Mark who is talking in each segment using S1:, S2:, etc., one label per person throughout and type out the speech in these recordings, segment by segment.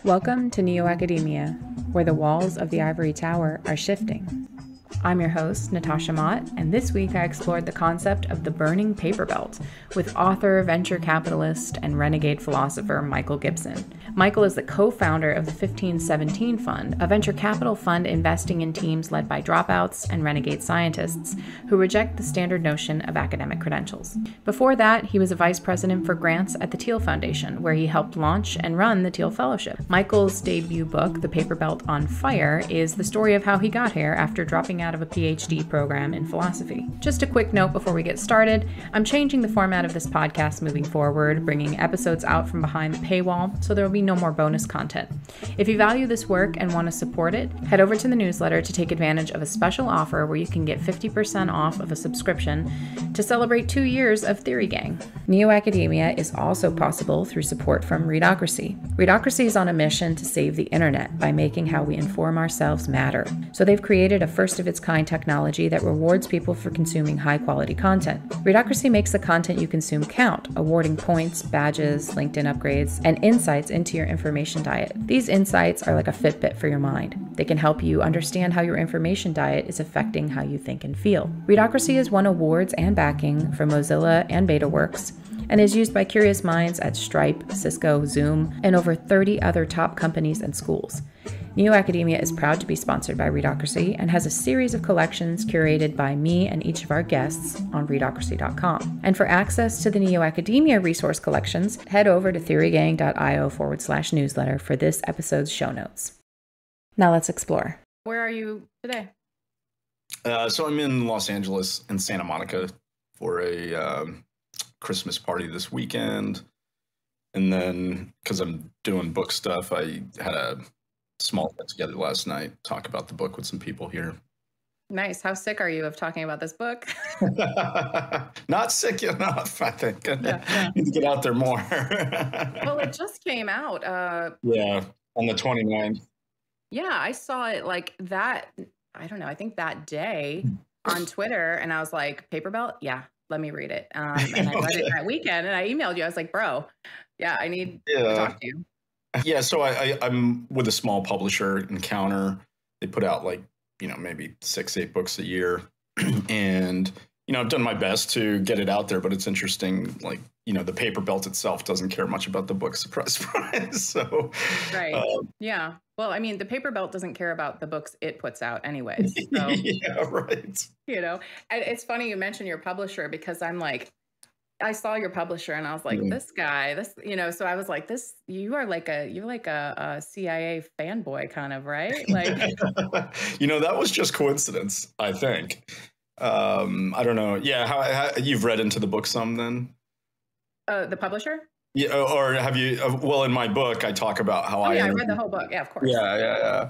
S1: Welcome to NeoAcademia, where the walls of the ivory tower are shifting. I'm your host, Natasha Mott, and this week I explored the concept of the burning paper belt with author, venture capitalist, and renegade philosopher Michael Gibson. Michael is the co-founder of the 1517 Fund, a venture capital fund investing in teams led by dropouts and renegade scientists who reject the standard notion of academic credentials. Before that, he was a vice president for grants at the Thiel Foundation, where he helped launch and run the Thiel Fellowship. Michael's debut book, The Paper Belt on Fire, is the story of how he got here after dropping out of a Ph.D. program in philosophy. Just a quick note before we get started, I'm changing the format of this podcast moving forward, bringing episodes out from behind the paywall, so there will be no more bonus content. If you value this work and want to support it, head over to the newsletter to take advantage of a special offer where you can get 50% off of a subscription to celebrate 2 years of Theory Gang. NeoAcademia is also possible through support from Readocracy. Readocracy is on a mission to save the internet by making how we inform ourselves matter. So they've created a first-of-its-kind technology that rewards people for consuming high-quality content. Readocracy makes the content you consume count, awarding points, badges, LinkedIn upgrades, and insights into your information diet. These insights are like a Fitbit for your mind. They can help you understand how your information diet is affecting how you think and feel. Readocracy has won awards and backing from Mozilla and BetaWorks, and is used by curious minds at Stripe, Cisco, Zoom, and over 30 other top companies and schools. NeoAcademia is proud to be sponsored by Readocracy and has a series of collections curated by me and each of our guests on readocracy.com. And for access to the NeoAcademia resource collections, head over to theorygang.io/newsletter for this episode's show notes. Now let's explore. Where are you today?
S2: So I'm in Los Angeles and Santa Monica for a Christmas party this weekend. And then, because I'm doing book stuff, I had a small get together last night, talk about the book with some people here.
S1: Nice. How sick are you of talking about this book?
S2: Not sick enough, I think.
S1: Yeah.
S2: Need to get out there more.
S1: Well, it just came out.
S2: Yeah, on the 29th.
S1: Yeah, I saw it like that, I don't know, I think that day on Twitter, and I was like, Paper Belt? Yeah, let me read it. And I read it that weekend, and I emailed you. I was like, bro, yeah, I need to talk to you.
S2: Yeah, so I'm with a small publisher, Encounter. They put out like, maybe 6-8 books a year. And, I've done my best to get it out there, but it's interesting, like, the Paper Belt itself doesn't care much about the book, surprise, surprise. So,
S1: right. Yeah. Well, I mean, the Paper Belt doesn't care about the books it puts out anyways. So,
S2: yeah, right.
S1: And it's funny you mentioned your publisher, because I'm like, I saw your publisher and I was like, this guy, so I was like, you're like a CIA fanboy kind of, right? Like,
S2: that was just coincidence, I think. I don't know. Yeah. How you've read into the book some then?
S1: The publisher?
S2: Yeah. Or have you, well, in my book, I talk about how
S1: I read the whole book. Yeah, of course.
S2: Yeah.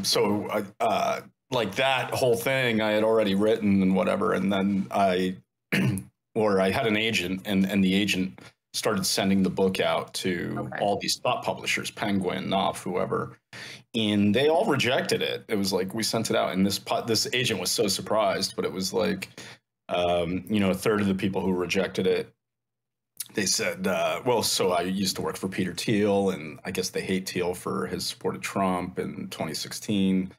S2: So like that whole thing I had already written and whatever. And then I had an agent, and the agent started sending the book out to all these thought publishers, Penguin, Knopf, whoever, and they all rejected it. It was like, we sent it out, and this agent was so surprised, but it was like, a third of the people who rejected it, they said, so I used to work for Peter Thiel, and I guess they hate Thiel for his support of Trump in 2016,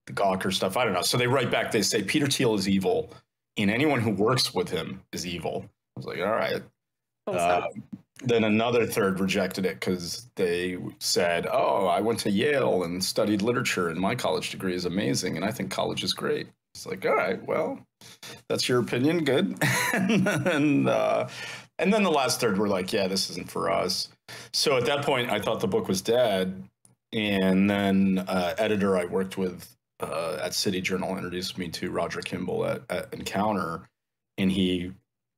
S2: the Gawker stuff. I don't know. So they write back, they say, Peter Thiel is evil, and anyone who works with him is evil. I was like, all right. Then another third rejected it because they said, oh, I went to Yale and studied literature, and my college degree is amazing, and I think college is great. It's like, all right, well, that's your opinion. Good. And then the last third were like, yeah, this isn't for us. So at that point, I thought the book was dead. And then editor I worked with at City Journal introduced me to Roger Kimball at Encounter, and he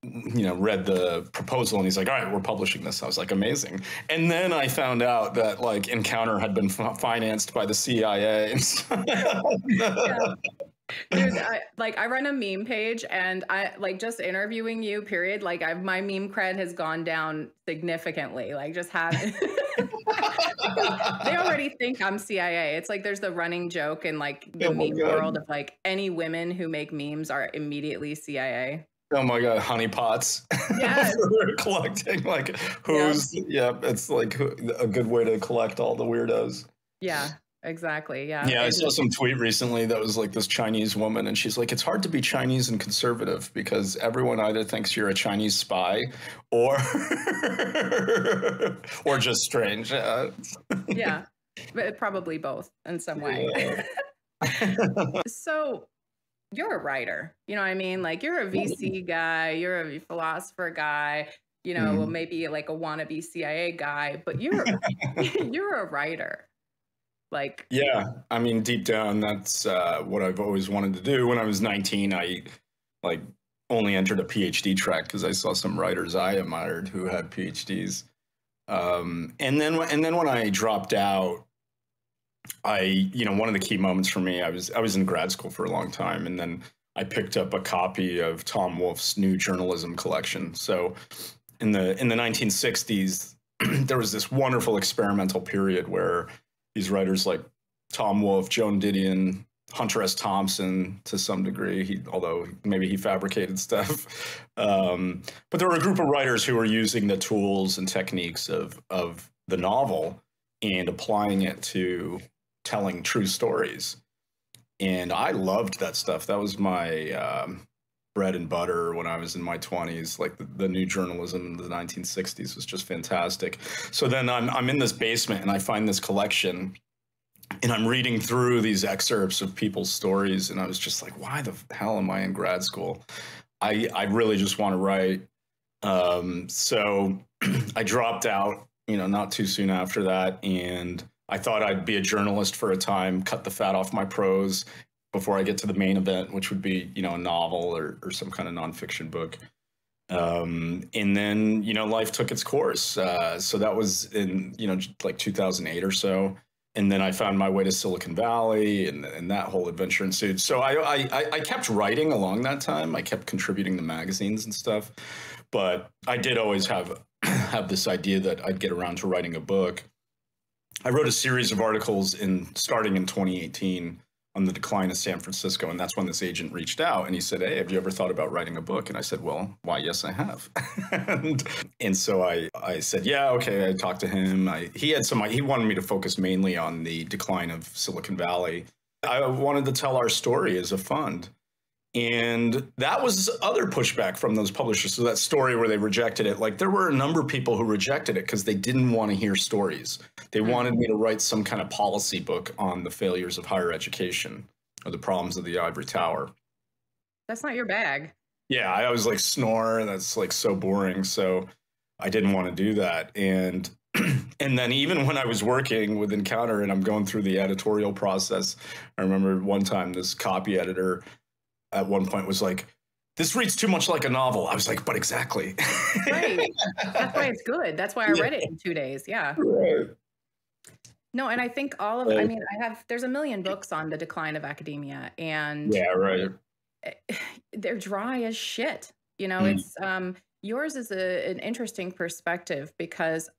S2: read the proposal, and he's like, all right, we're publishing this. I was like, amazing. And then I found out that like Encounter had been financed by the CIA.
S1: Yeah. Dude, I run a meme page, and I like just interviewing you, period. Like my meme cred has gone down significantly. Like just having they already think I'm CIA. It's like there's the running joke in like the meme world of like any women who make memes are immediately CIA.
S2: Oh my God, honeypots.
S1: Yes.
S2: For collecting, like, who's, it's like a good way to collect all the weirdos.
S1: Yeah, exactly. Yeah.
S2: Yeah, I saw some tweet recently that was like this Chinese woman, and she's like, it's hard to be Chinese and conservative because everyone either thinks you're a Chinese spy or or just strange.
S1: Yeah, but probably both in some way. So you're a writer, you know what I mean? Like you're a VC guy, you're a philosopher guy, you know, maybe like a wannabe CIA guy, but you're a writer. Like,
S2: yeah, I mean, deep down, that's what I've always wanted to do. When I was 19, I like only entered a PhD track because I saw some writers I admired who had PhDs. And then when I dropped out, one of the key moments for me, I was in grad school for a long time, and then I picked up a copy of Tom Wolfe's new journalism collection. So in the 1960s, there was this wonderful experimental period where these writers like Tom Wolfe, Joan Didion, Hunter S. Thompson, to some degree, although maybe he fabricated stuff. But there were a group of writers who were using the tools and techniques of the novel and applying it to telling true stories. And I loved that stuff. That was my bread and butter when I was in my 20s. Like the new journalism in the 1960s was just fantastic. So then I'm in this basement and I find this collection and I'm reading through these excerpts of people's stories. And I was just like, why the hell am I in grad school? I really just want to write. So I dropped out, not too soon after that. And I thought I'd be a journalist for a time, cut the fat off my prose before I get to the main event, which would be, a novel or some kind of nonfiction book. And then, life took its course. So that was in, like 2008 or so. And then I found my way to Silicon Valley and that whole adventure ensued. So I kept writing along that time. I kept contributing to magazines and stuff. But I did always have this idea that I'd get around to writing a book. I wrote a series of articles starting in 2018 on the decline of San Francisco. And that's when this agent reached out and he said, hey, have you ever thought about writing a book? And I said, well, why, yes, I have. and so I said, yeah, okay. I talked to him. He wanted me to focus mainly on the decline of Silicon Valley. I wanted to tell our story as a fund. And that was other pushback from those publishers. So that story where they rejected it, like there were a number of people who rejected it because they didn't want to hear stories. They wanted me to write some kind of policy book on the failures of higher education or the problems of the ivory tower.
S1: That's not your bag.
S2: Yeah, I always like snore. That's like so boring. So I didn't want to do that. And then even when I was working with Encounter and I'm going through the editorial process, I remember one time this copy editor at one point was like, this reads too much like a novel. I was like, but exactly.
S1: Right. That's why it's good. That's why I read it in 2 days. Yeah.
S2: Right.
S1: No, and I think there's a million books on the decline of academia and
S2: yeah, right.
S1: They're dry as shit. It's yours is an interesting perspective because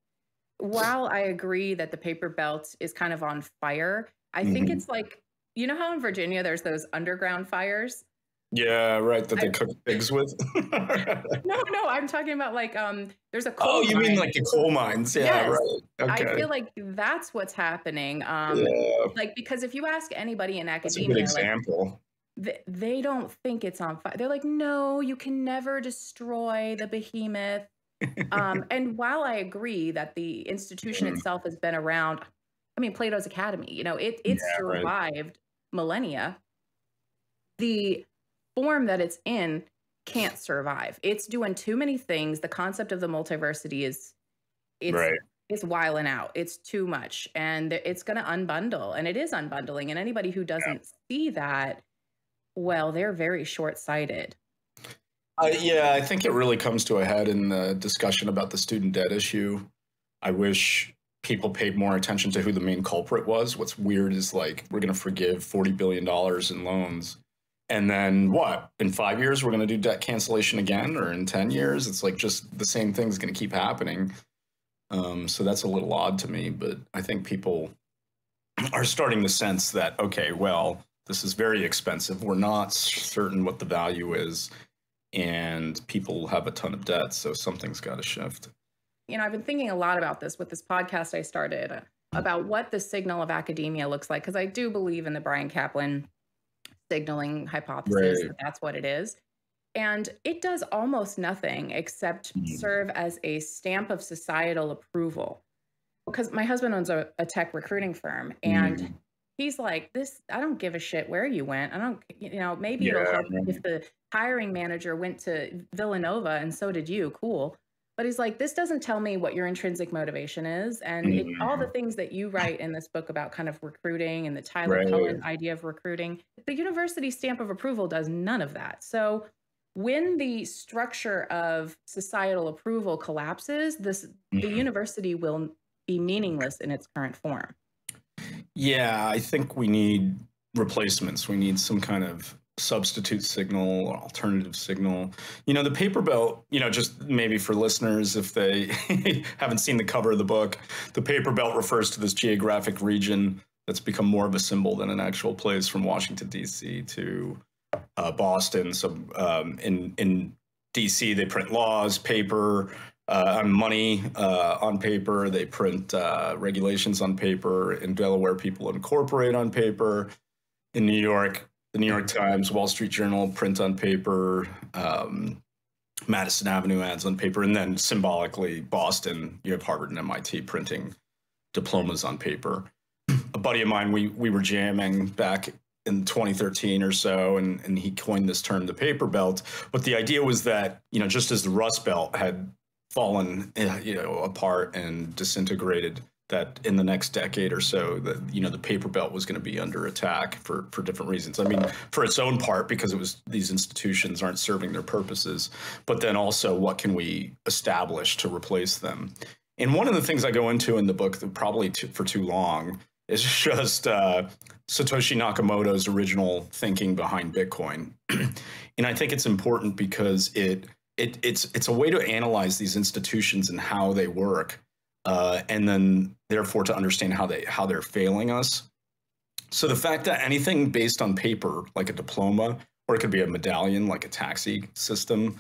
S1: while I agree that the paper belt is kind of on fire, I think it's like, how in Virginia there's those underground fires?
S2: Yeah, right. That they cook pigs with.
S1: No, I'm talking about like there's a coal.
S2: Oh, you mean like the coal mines? Yeah,
S1: yes.
S2: Right. Okay.
S1: I feel like that's what's happening. Like because if you ask anybody in academia,
S2: that's a good example.
S1: Like, they don't think it's on fire. They're like, no, you can never destroy the behemoth. And while I agree that the institution itself has been around, I mean, Plato's Academy, it survived millennia. The form that it's in can't survive. It's doing too many things. The concept of the multiversity it's wiling out. It's too much. And it's going to unbundle. And it is unbundling. And anybody who doesn't see that, well, they're very short-sighted.
S2: I think it really comes to a head in the discussion about the student debt issue. I wish people paid more attention to who the main culprit was. What's weird is like, we're going to forgive $40 billion in loans. And then what? In 5 years, we're going to do debt cancellation again? Or in 10 years? It's like just the same thing's going to keep happening. So that's a little odd to me. But I think people are starting to sense that, okay, well, this is very expensive. We're not certain what the value is. and people have a ton of debt. So something's got to shift.
S1: I've been thinking a lot about this with this podcast I started about what the signal of academia looks like, because I do believe in the Brian Kaplan signaling hypothesis,
S2: Right.
S1: that's what it is. And it does almost nothing except serve as a stamp of societal approval. Because my husband owns a tech recruiting firm, and he's like, I don't give a shit where you went. I don't, maybe it'll help if the hiring manager went to Villanova and so did you. Cool. But he's like, this doesn't tell me what your intrinsic motivation is. And all the things that you write in this book about kind of recruiting and the Tyler Cohen idea of recruiting, the university stamp of approval does none of that. So when the structure of societal approval collapses, the university will be meaningless in its current form.
S2: Yeah, I think we need replacements. We need some kind of substitute signal or alternative signal. The paper belt, just maybe for listeners, if they haven't seen the cover of the book, the paper belt refers to this geographic region that's become more of a symbol than an actual place, from Washington, D.C. to Boston. So in D.C., they print laws, paper, money on paper. They print regulations on paper. In Delaware, people incorporate on paper. In New York, the New York Times, Wall Street Journal print on paper. Madison Avenue ads on paper. And then symbolically, Boston, you have Harvard and MIT printing diplomas on paper. A buddy of mine, we were jamming back in 2013 or so, and he coined this term, the paper belt. But the idea was that, just as the Rust Belt had fallen, apart and disintegrated, that in the next decade or so, the paper belt was going to be under attack for different reasons. I mean, for its own part, because it was these institutions aren't serving their purposes, but then also what can we establish to replace them? And one of the things I go into in the book, probably for too long, is just Satoshi Nakamoto's original thinking behind Bitcoin. And I think it's important because it's a way to analyze these institutions and how they work, and then therefore to understand how they're failing us. So the fact that anything based on paper, like a diploma, or it could be a medallion, like a taxi system,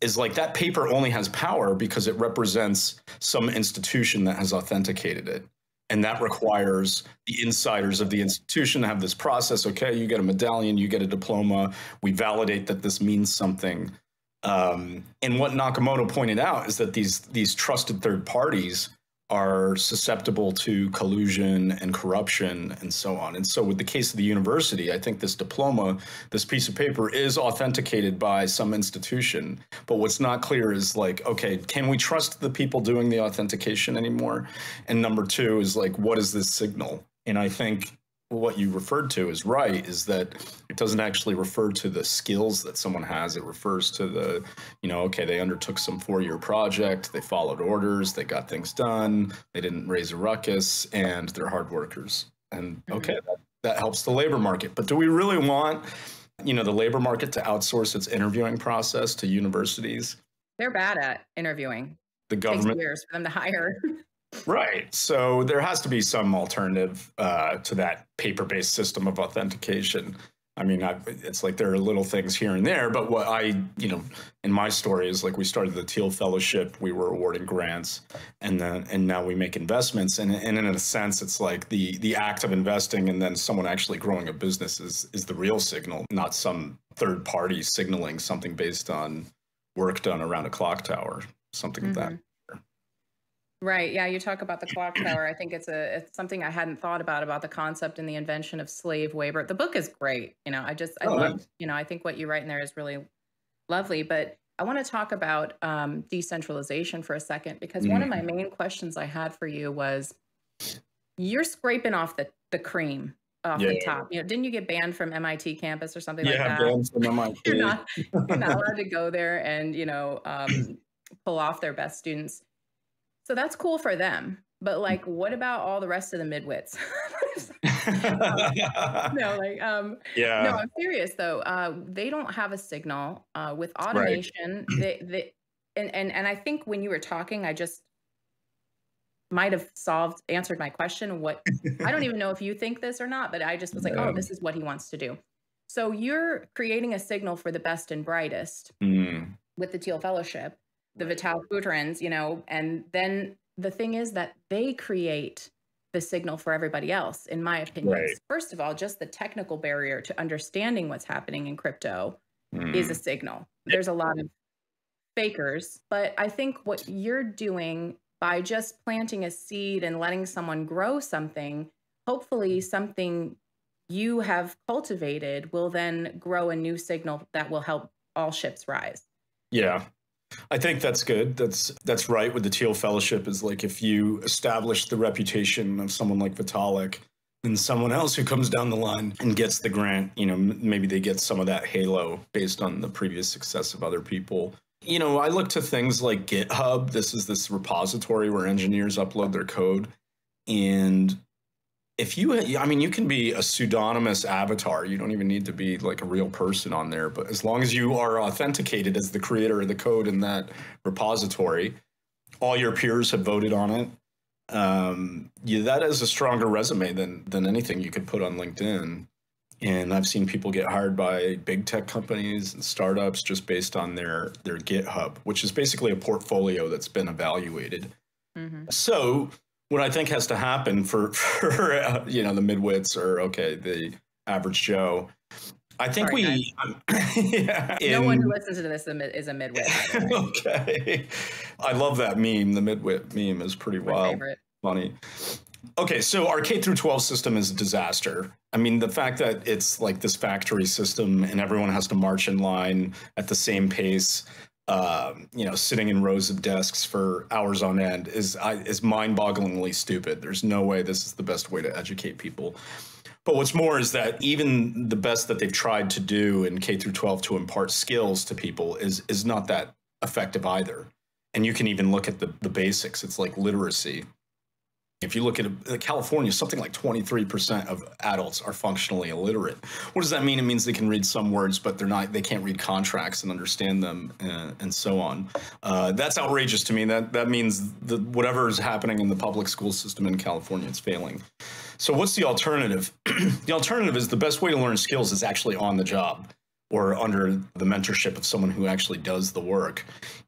S2: is like that paper only has power because it represents some institution that has authenticated it. And that requires the insiders of the institution to have this process. Okay, you get a medallion, you get a diploma. We validate that this means something. And what Nakamoto pointed out is that these trusted third parties are susceptible to collusion and corruption and so on. And so with the case of the university, I think this diploma, this piece of paper, is authenticated by some institution. But what's not clear is like, okay, can we trust the people doing the authentication anymore? And number two is like, what is this signal? And I think what you referred to is right, is that it doesn't actually refer to the skills that someone has. It refers to the, okay, they undertook some 4-year project, they followed orders, they got things done, they didn't raise a ruckus, and they're hard workers. And okay, that helps the labor market. But do we really want, the labor market to outsource its interviewing process to universities?
S1: They're bad at interviewing.
S2: The government.
S1: It takes years for them to hire.
S2: Right. So there has to be some alternative to that paper-based system of authentication. I mean, it's like there are little things here and there, but what in my story is like we started the Thiel Fellowship, we were awarding grants, and now we make investments. And in a sense, it's like the act of investing and then someone actually growing a business is the real signal, not some third party signaling something based on work done around a clock tower, something of that.
S1: Right. Yeah. You talk about the clock tower. I think it's something I hadn't thought about the concept and the invention of slave labor. The book is great. I love, I think what you write in there is really lovely, but I want to talk about decentralization for a second, because one of my main questions I had for you was, you're scraping off the cream off the top. Didn't you get banned from MIT campus or something like that?
S2: Yeah, banned from MIT.
S1: You're not allowed to go there and, pull off their best students. So that's cool for them. But like, what about all the rest of the midwits? No, I'm serious though. They don't have a signal with automation. Right. And I think when you were talking, I just might have answered my question. I don't even know if you think this or not, but I just was like, oh, this is what he wants to do. So you're creating a signal for the best and brightest with the Thiel Fellowship, the Vital Buterins, you know, and then the thing is that they create the signal for everybody else, in my opinion.
S2: Right.
S1: First of all, just the technical barrier to understanding what's happening in crypto is a signal. There's a lot of fakers, but I think what you're doing by just planting a seed and letting someone grow something, hopefully something you have cultivated will then grow a new signal that will help all ships rise.
S2: Yeah. I think that's good. That's right with the Thiel Fellowship, is like if you establish the reputation of someone like Vitalik, and someone else who comes down the line and gets the grant, you know, maybe they get some of that halo based on the previous success of other people. You know, I look to things like GitHub. This repository where engineers upload their code. And if you can be a pseudonymous avatar. You don't even need to be like a real person on there. But as long as you are authenticated as the creator of the code in that repository, all your peers have voted on it. That is a stronger resume than anything you could put on LinkedIn. And I've seen people get hired by big tech companies and startups just based on their GitHub, which is basically a portfolio that's been evaluated. So what I think has to happen for the midwits, or the average Joe, I think
S1: no one who listens to this is a midwit.
S2: Okay. I love that meme. The midwit meme is pretty wild.
S1: Favorite.
S2: Funny. Okay, so our K through 12 system is a disaster. I mean, the fact that it's like this factory system and everyone has to march in line at the same pace, sitting in rows of desks for hours on end is mind-bogglingly stupid. There's no way this is the best way to educate people. But what's more is that even the best that they've tried to do in K through 12 to impart skills to people is not that effective either. And you can even look at the basics. It's like literacy. If you look at California, something like 23% of adults are functionally illiterate. What does that mean? It means they can read some words, but they can't read contracts and understand them, and so on. That's outrageous to me. That means that whatever is happening in the public school system in California, it's failing. So what's the alternative? The alternative is the best way to learn skills is actually on the job, or under the mentorship of someone who actually does the work.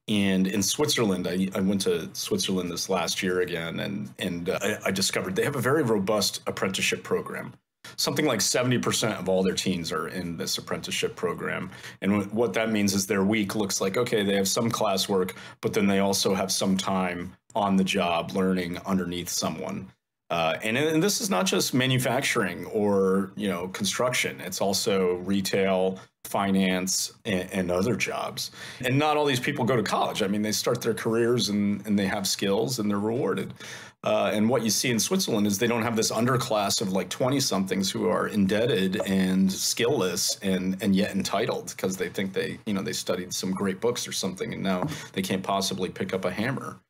S2: And in Switzerland, I went to Switzerland this last year again, and I discovered they have a very robust apprenticeship program. Something like 70% of all their teens are in this apprenticeship program. And what that means is their week looks like, okay, they have some classwork, but then they also have some time on the job learning underneath someone. And this is not just manufacturing or construction. It's also retail, finance, and other jobs. And not all these people go to college. I mean, they start their careers and they have skills and they're rewarded. And what you see in Switzerland is they don't have this underclass of like 20-somethings who are indebted and skillless and yet entitled because they think they studied some great books or something and now they can't possibly pick up a hammer.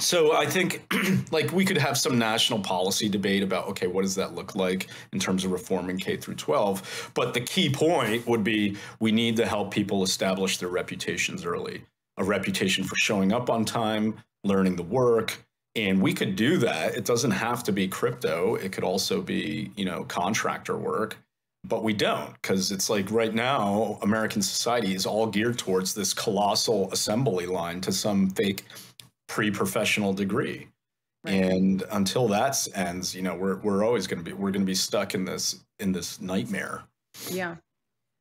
S2: So I think like we could have some national policy debate about, okay, what does that look like in terms of reforming K through 12? But the key point would be we need to help people establish their reputations early, a reputation for showing up on time, learning the work. And we could do that. It doesn't have to be crypto. It could also be, contractor work. But we don't, because it's like right now, American society is all geared towards this colossal assembly line to some fake pre-professional degree. Right. And until that ends, we're always going to be stuck in this nightmare.
S1: Yeah.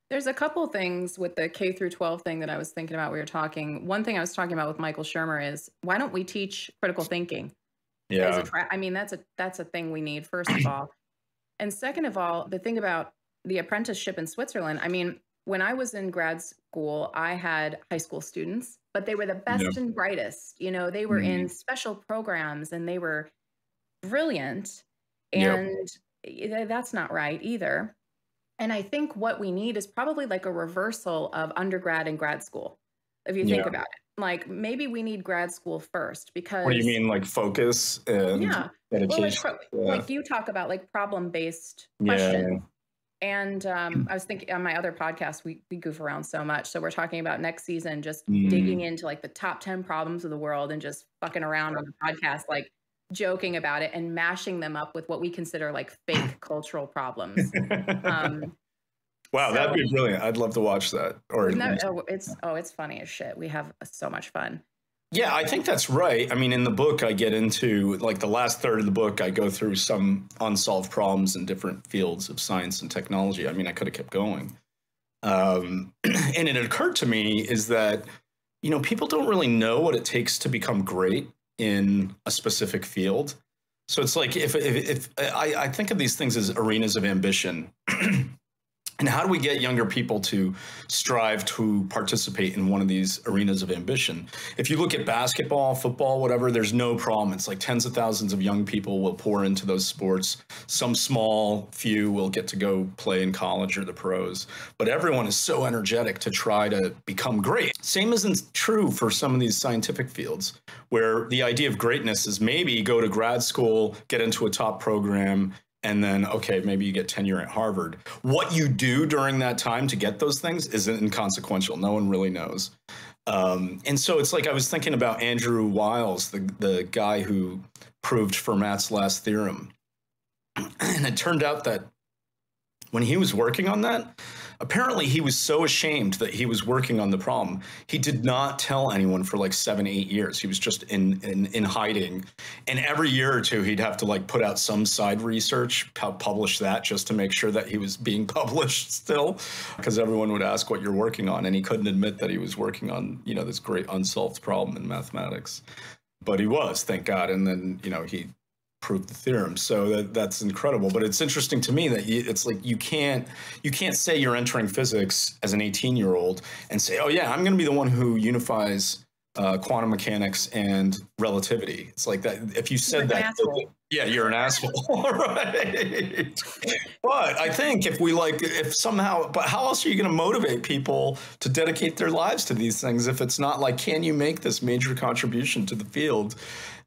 S1: There's a couple things with the K through 12 thing that I was thinking about. We were talking. One thing I was talking about with Michael Shermer is why don't we teach critical thinking?
S2: Yeah.
S1: That's a thing we need, first of all. And second of all, the thing about the apprenticeship in Switzerland, I mean, when I was in grad school, I had high school students, but they were the best and brightest. They were in special programs and they were brilliant. And that's not right either. And I think what we need is probably like a reversal of undergrad and grad school. If you think about it, like maybe we need grad school first because. What
S2: do you mean, like focus and dedication?
S1: Well, like you talk about like problem-based questions. Yeah. And I was thinking on my other podcast, we goof around so much. So we're talking about next season, just digging into like the top 10 problems of the world and just fucking around on the podcast, like joking about it and mashing them up with what we consider like fake cultural problems.
S2: Wow,
S1: So,
S2: that'd be brilliant. I'd love to watch that. Or
S1: it's funny as shit. We have so much fun.
S2: yeah, I think that's right. I mean, in the book, I get into like the last third of the book, I go through some unsolved problems in different fields of science and technology. I mean, I could have kept going. And it occurred to me is that, you know, people don't really know what it takes to become great in a specific field. So it's like if I think of these things as arenas of ambition. And how do we get younger people to strive to participate in one of these arenas of ambition? If you look at basketball, football, whatever, there's no problem. It's like tens of thousands of young people will pour into those sports. Some small few will get to go play in college or the pros. But everyone is so energetic to try to become great. Same isn't true for some of these scientific fields, where the idea of greatness is maybe go to grad school, get into a top program, and then, okay, maybe you get tenure at Harvard. What you do during that time to get those things isn't inconsequential. No one really knows. And so it's like I was thinking about Andrew Wiles, the guy who proved Fermat's last theorem. And it turned out that when he was working on that, apparently he was so ashamed that he was working on the problem. He did not tell anyone for like 7, 8 years. He was just in hiding. And every year or two, he'd have to like put out some side research, publish that just to make sure that he was being published still, because everyone would ask what you're working on. And he couldn't admit that he was working on, you know, this great unsolved problem in mathematics. But he was, thank God. And then, you know, he proved the theorem. So that's incredible. But it's interesting to me that it's like you can't say you're entering physics as an 18-year-old and say, oh yeah, I'm going to be the one who unifies quantum mechanics and relativity. It's like that. If you said that, yeah, you're an asshole. Right. But I think but how else are you going to motivate people to dedicate their lives to these things if it's not like, can you make this major contribution to the field?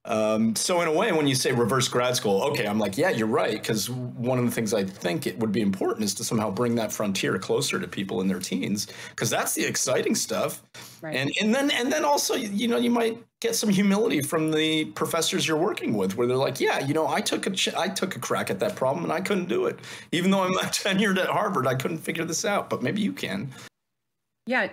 S2: So in a way, when you say reverse grad school, okay, I'm like, yeah, you're right. Because one of the things I think it would be important is to somehow bring that frontier closer to people in their teens, because that's the exciting stuff. Right. And then also, you know, you might get some humility from the professors you're working with, where they're like, yeah, you know, I took a crack at that problem and I couldn't do it. Even though I'm not tenured at Harvard, I couldn't figure this out. But maybe you can.
S1: Yeah,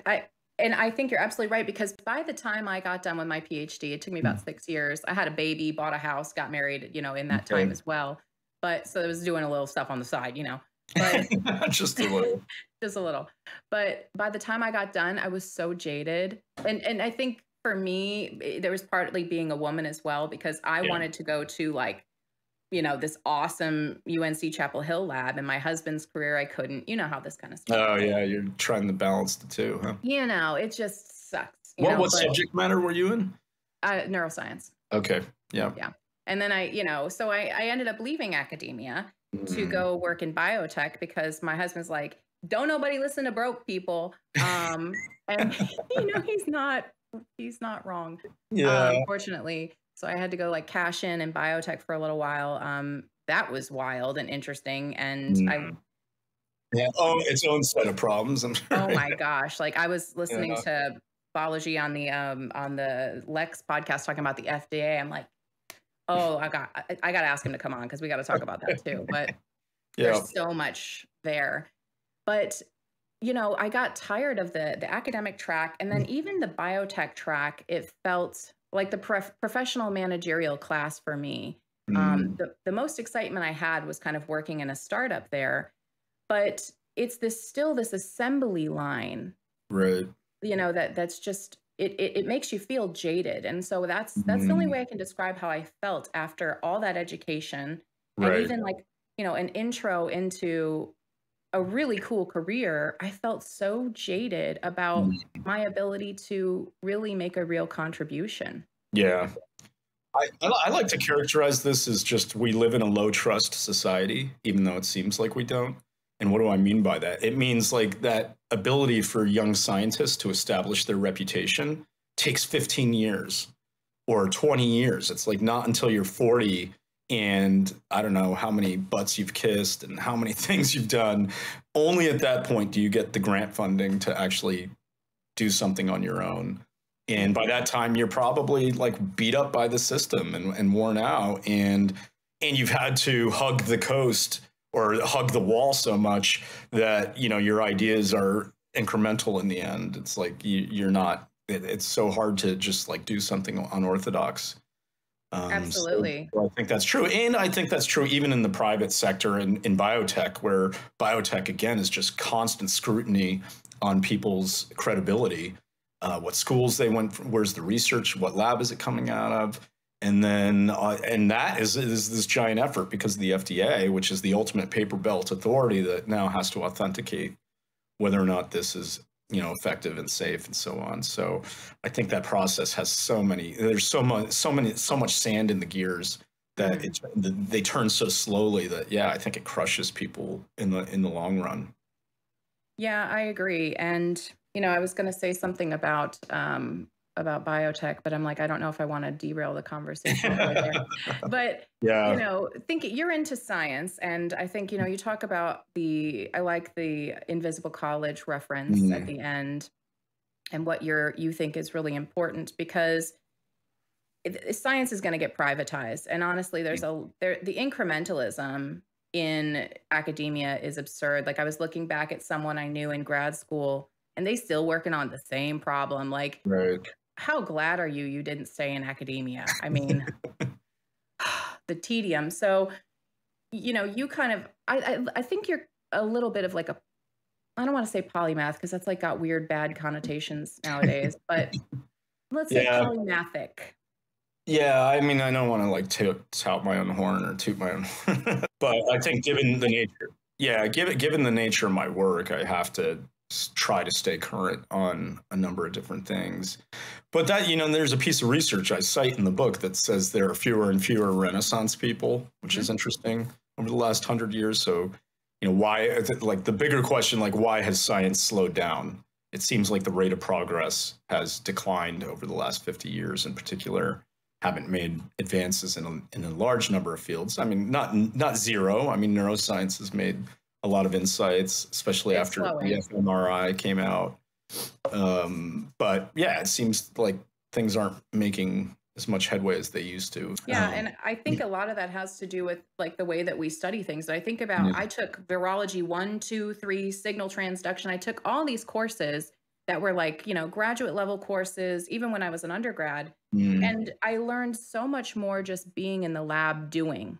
S1: And I think you're absolutely right, because by the time I got done with my PhD, it took me about 6 years. I had a baby, bought a house, got married, you know, in that time as well. But so I was doing a little stuff on the side, you know, but
S2: just a little,
S1: just a little. But by the time I got done, I was so jaded. And I think for me, there was partly being a woman as well, because I wanted to go to like, you know, this awesome UNC Chapel Hill lab. In my husband's career, I couldn't. You know how this kind of stuff.
S2: Oh, yeah. You're trying to balance the two, huh?
S1: You know, it just sucks.
S2: What subject matter were you in?
S1: Neuroscience.
S2: Okay. Yeah.
S1: Yeah. And then I ended up leaving academia to go work in biotech, because my husband's like, don't nobody listen to broke people. And, you know, he's not wrong. Yeah. Unfortunately. So I had to go like cash in biotech for a little while. That was wild and interesting. And
S2: its own set of problems. I'm sure.
S1: Oh my gosh. Like I was listening to Balaji on the Lex podcast talking about the FDA. I'm like, oh, I got to ask him to come on, because we got to talk about that too. But there's so much there. But, you know, I got tired of the academic track, and then even the biotech track, it felt like the professional managerial class for me. The most excitement I had was kind of working in a startup there, but it's this assembly line,
S2: right?
S1: You know, that's just, it makes you feel jaded. And so that's the only way I can describe how I felt after all that education, and even like, you know, an intro into a really cool career. I felt so jaded about my ability to really make a real contribution.
S2: Yeah. I like to characterize this as just, we live in a low trust society, even though it seems like we don't. And what do I mean by that? It means like that ability for young scientists to establish their reputation takes 15 years or 20 years. It's like not until you're 40 and I don't know how many butts you've kissed and how many things you've done. Only at that point do you get the grant funding to actually do something on your own. And by that time, you're probably like beat up by the system and worn out. And you've had to hug the coast or hug the wall so much that, you know, your ideas are incremental in the end. It's like you're not, it's so hard to just like do something unorthodox.
S1: Absolutely.
S2: So I think that's true. And I think that's true even in the private sector in biotech, where biotech, again, is just constant scrutiny on people's credibility. What schools they went from, where's the research, what lab is it coming out of? And then, and that is this giant effort because of the FDA, which is the ultimate paper belt authority that now has to authenticate whether or not this is, you know, effective and safe and so on. So I think that process has there's so much sand in the gears that they turn so slowly that, yeah, I think it crushes people in the long run.
S1: Yeah, I agree. And, you know, I was going to say something about biotech, but I'm like, I don't know if I want to derail the conversation over there. But,
S2: yeah,
S1: you know, think you're into science. And I think, you know, you talk about I like the invisible college reference at the end and what you think is really important, because science is going to get privatized. And honestly, the incrementalism in academia is absurd. Like, I was looking back at someone I knew in grad school, and they still working on the same problem. Like,
S2: right.
S1: How glad are you didn't stay in academia? I mean, the tedium. So, you know, you kind of, I think you're a little bit of like I don't want to say polymath, because that's like got weird, bad connotations nowadays, but let's say polymathic.
S2: Yeah, I mean, I don't want to like tout my own horn or toot my own horn, but I think given the nature of my work, I have to try to stay current on a number of different things. But that, you know, there's a piece of research I cite in the book that says there are fewer and fewer Renaissance people, which is interesting over the last 100 years. So, you know, why, like the bigger question, like why has science slowed down? It seems like the rate of progress has declined over the last 50 years in particular. Haven't made advances in a large number of fields. I mean, not zero. I mean, neuroscience has made a lot of insights, especially after the fMRI came out. But yeah, it seems like things aren't making as much headway as they used to.
S1: Yeah, and I think a lot of that has to do with like the way that we study things. I think about, I took virology 1, 2, 3, signal transduction. I took all these courses that were like, you know, graduate level courses, even when I was an undergrad. And I learned so much more just being in the lab doing.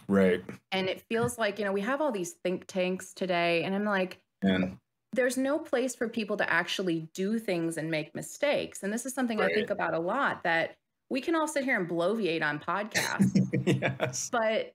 S2: Right.
S1: And it feels like, you know, we have all these think tanks today, and I'm like, there's no place for people to actually do things and make mistakes. And this is something I think about a lot, that we can all sit here and bloviate on podcasts, but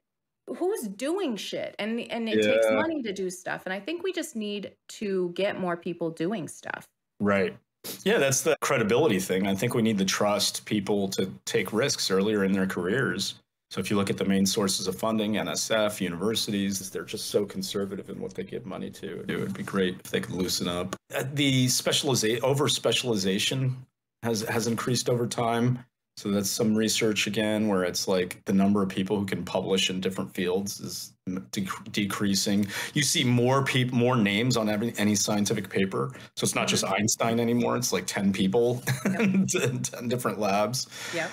S1: who's doing shit? And it takes money to do stuff. And I think we just need to get more people doing stuff.
S2: Right. Yeah, that's the credibility thing. I think we need to trust people to take risks earlier in their careers. So if you look at the main sources of funding, NSF, universities, they're just so conservative in what they give money to. It would be great if they could loosen up. The over-specialization has increased over time. So that's some research, again, where it's like the number of people who can publish in different fields is decreasing. You see more names on any scientific paper. So it's not just Einstein anymore. It's like 10 people in 10 different labs.
S1: Yeah.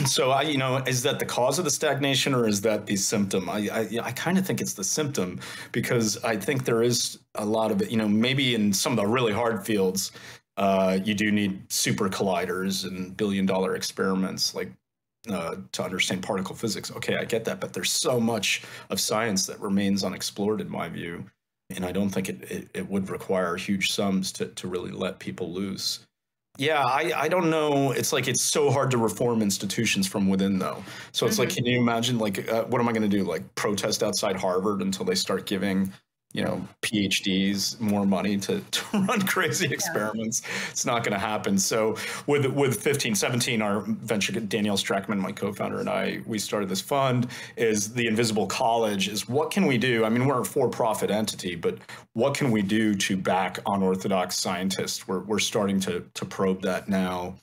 S2: So you know, is that the cause of the stagnation, or is that the symptom? I kind of think it's the symptom, because I think there is a lot of it, you know, maybe in some of the really hard fields, you do need super colliders and billion-dollar experiments, like to understand particle physics. Okay, I get that, but there's so much of science that remains unexplored in my view, and I don't think it would require huge sums to really let people loose. Yeah, I don't know. It's like it's so hard to reform institutions from within, though. So it's like, can you imagine, like, what am I going to do? Like, protest outside Harvard until they start giving, you know, PhDs more money to run crazy experiments? It's not going to happen. So with 1517, our venture, Danielle Strackman, my co-founder, and I, we started this fund, is the Invisible College, is what can we do? I mean, we're a for-profit entity, but what can we do to back unorthodox scientists? We're starting to probe that now.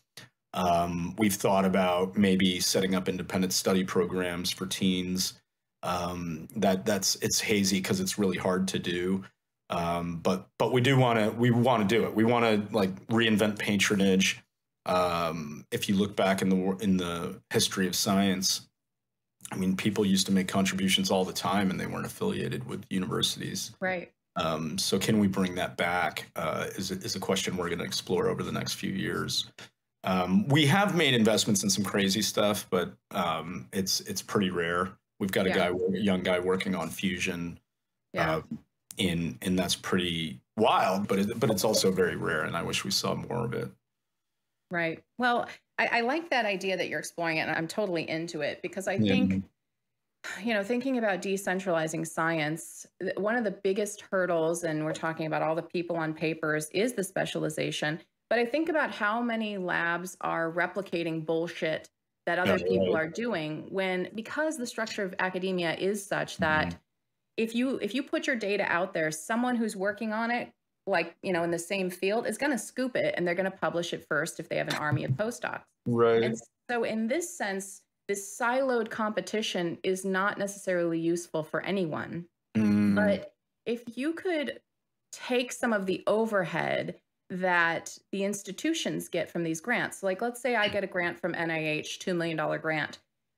S2: We've thought about maybe setting up independent study programs for teens. It's hazy because it's really hard to do. But we want to do it. We want to like reinvent patronage. If you look back in the history of science, I mean, people used to make contributions all the time and they weren't affiliated with universities.
S1: Right.
S2: So can we bring that back is a question we're going to explore over the next few years. We have made investments in some crazy stuff, but it's pretty rare. We've got a young guy working on fusion, and that's pretty wild, but it's also very rare, and I wish we saw more of it.
S1: Right. Well, I like that idea that you're exploring it, and I'm totally into it because I think, thinking about decentralizing science, one of the biggest hurdles, and we're talking about all the people on papers, is the specialization. But I think about how many labs are replicating bullshit that other people are doing because the structure of academia is such that if you put your data out there, someone who's working on it, like, in the same field is going to scoop it and they're going to publish it first if they have an army of postdocs.
S2: Right.
S1: And so in this sense, this siloed competition is not necessarily useful for anyone. But if you could take some of the overhead that the institutions get from these grants, like let's say I get a grant from NIH, $2 million grant.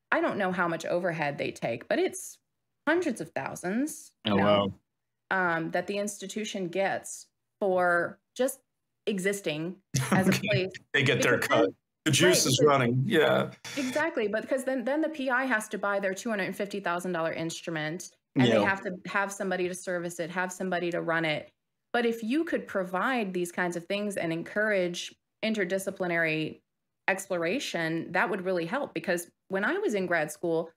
S1: I don't know how much overhead they take, but it's hundreds of thousands that the institution gets for just existing as a place.
S2: They get their cut. The juice is running. Yeah.
S1: Exactly. But because then the PI has to buy their $250,000 instrument and they have to have somebody to service it, have somebody to run it. But if you could provide these kinds of things and encourage interdisciplinary exploration, that would really help. Because when I was in grad school,